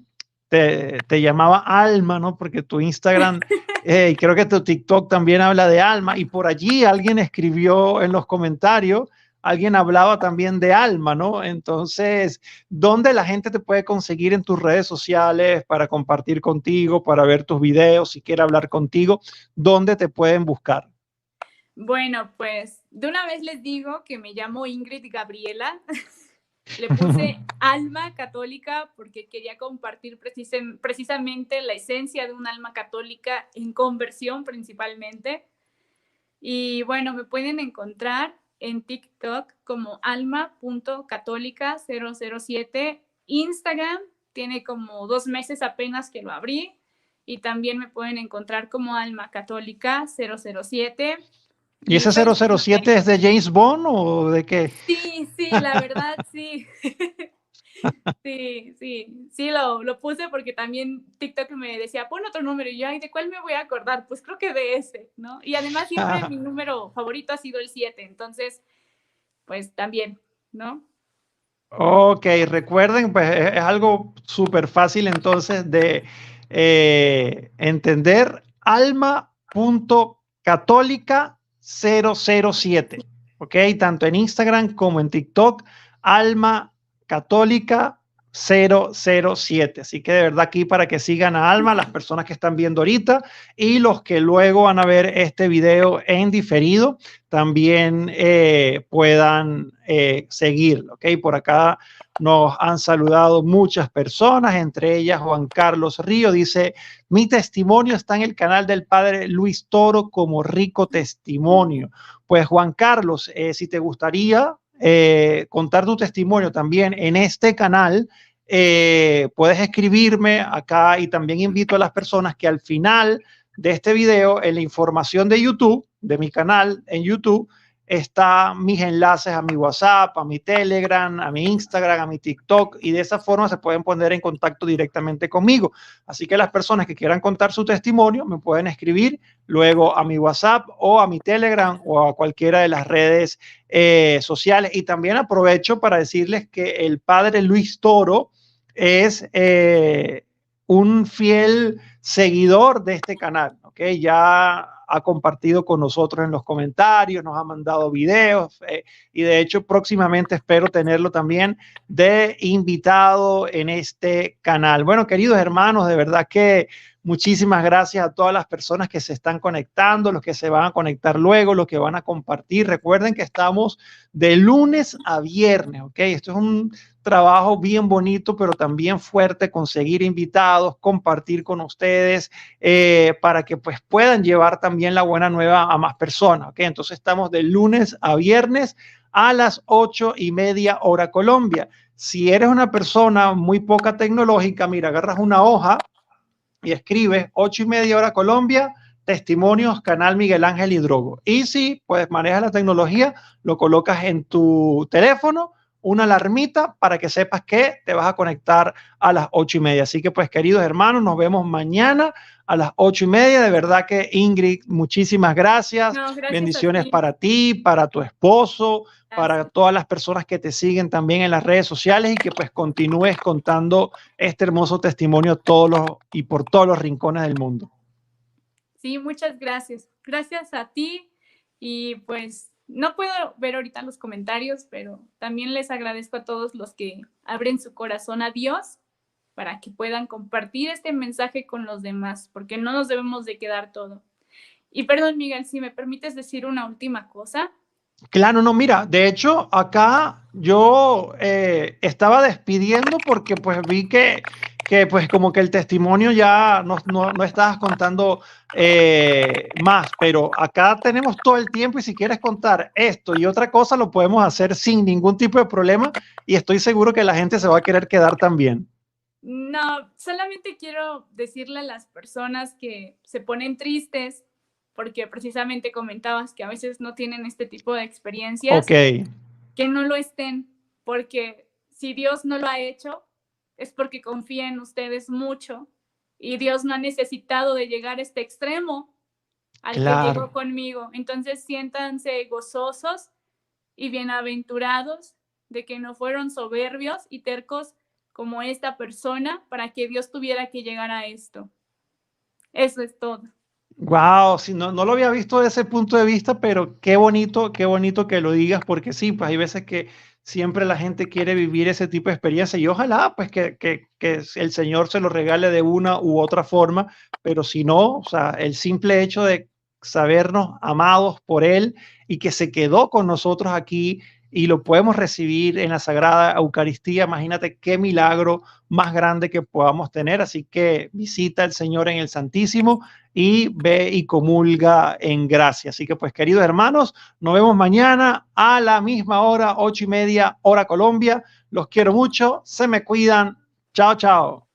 llamaba Alma, ¿no? Porque tu Instagram y creo que tu TikTok también habla de alma y por allí alguien escribió en los comentarios, alguien hablaba también de alma, ¿no? Entonces, ¿dónde la gente te puede conseguir en tus redes sociales para compartir contigo, para ver tus videos, si quiere hablar contigo? ¿Dónde te pueden buscar? Bueno, pues de una vez les digo que me llamo Ingrid Gabriela. Le puse alma católica porque quería compartir precisamente la esencia de un alma católica en conversión principalmente. Y bueno, me pueden encontrar en TikTok como alma.católica007. Instagram tiene como 2 meses apenas que lo abrí. Y también me pueden encontrar como alma católica 007. ¿Y ese 007 es de James Bond o de qué? Sí, la verdad, sí. Sí, lo puse porque también TikTok me decía, pon otro número, y yo, ay, ¿de cuál me voy a acordar? Pues creo que de ese, ¿no? Y además siempre mi número favorito ha sido el 7, entonces, pues también, ¿no? Ok, recuerden, pues es algo súper fácil entonces de entender, alma.católica007. ¿ok? Tanto en Instagram como en TikTok, Alma Católica 007. Así que de verdad aquí para que sigan a Alma, las personas que están viendo ahorita y los que luego van a ver este video en diferido, también puedan seguirlo, ¿ok? Por acá nos han saludado muchas personas, entre ellas Juan Carlos Río, dice, mi testimonio está en el canal del padre Luis Toro como rico testimonio. Pues Juan Carlos, si te gustaría contar tu testimonio también en este canal, puedes escribirme acá y también invito a las personas que al final de este video, en la información de YouTube, de mi canal en YouTube, están mis enlaces a mi WhatsApp, a mi Telegram, a mi Instagram, a mi TikTok y de esa forma se pueden poner en contacto directamente conmigo. Así que las personas que quieran contar su testimonio me pueden escribir luego a mi WhatsApp o a mi Telegram o a cualquiera de las redes sociales. Y también aprovecho para decirles que el padre Luis Toro es un fiel seguidor de este canal, ¿ok? Ya ha compartido con nosotros en los comentarios, nos ha mandado videos y de hecho próximamente espero tenerlo también de invitado en este canal. Bueno, queridos hermanos, de verdad que muchísimas gracias a todas las personas que se están conectando, los que se van a conectar luego, los que van a compartir. Recuerden que estamos de lunes a viernes, ¿ok? Esto es un trabajo bien bonito, pero también fuerte, conseguir invitados, compartir con ustedes para que pues puedan llevar también la buena nueva a más personas, ¿ok? Entonces estamos de lunes a viernes a las 8:30 hora Colombia. Si eres una persona muy poca tecnológica, mira, agarras una hoja y escribes 8:30 hora Colombia, testimonios, canal Miguel Ángel Hidrogo. Y si pues manejas la tecnología, lo colocas en tu teléfono, una alarmita para que sepas que te vas a conectar a las 8:30. Así que pues queridos hermanos, nos vemos mañana a las 8:30. De verdad que Ingrid, muchísimas gracias. No, gracias bendiciones para ti, para tu esposo, para todas las personas que te siguen también en las redes sociales y que pues continúes contando este hermoso testimonio y por todos los rincones del mundo. Sí, muchas gracias. Gracias a ti y pues no puedo ver ahorita los comentarios, pero también les agradezco a todos los que abren su corazón a Dios para que puedan compartir este mensaje con los demás, porque no nos debemos de quedar todo. Y perdón, Miguel, si me permites decir una última cosa. Claro, no, mira, de hecho, acá yo estaba despidiendo porque pues vi que pues como que el testimonio ya no estabas contando más, pero acá tenemos todo el tiempo y si quieres contar esto y otra cosa lo podemos hacer sin ningún tipo de problema y estoy seguro que la gente se va a querer quedar también. No, solamente quiero decirle a las personas que se ponen tristes porque precisamente comentabas que a veces no tienen este tipo de experiencias, okay, que no lo estén, porque si Dios no lo ha hecho, es porque confía en ustedes mucho y Dios no ha necesitado de llegar a este extremo al que llegó conmigo. Entonces siéntanse gozosos y bienaventurados de que no fueron soberbios y tercos como esta persona para que Dios tuviera que llegar a esto. Eso es todo. Wow, sí, no lo había visto desde ese punto de vista, pero qué bonito que lo digas, porque sí, pues hay veces que siempre la gente quiere vivir ese tipo de experiencia y ojalá pues que el Señor se lo regale de una u otra forma, pero si no, o sea, el simple hecho de sabernos amados por Él y que se quedó con nosotros aquí y lo podemos recibir en la Sagrada Eucaristía, imagínate qué milagro más grande que podamos tener, así que visita al Señor en el Santísimo y ve y comulga en gracia. Así que pues queridos hermanos, nos vemos mañana a la misma hora, 8:30 hora Colombia. Los quiero mucho, se me cuidan. Chao, chao.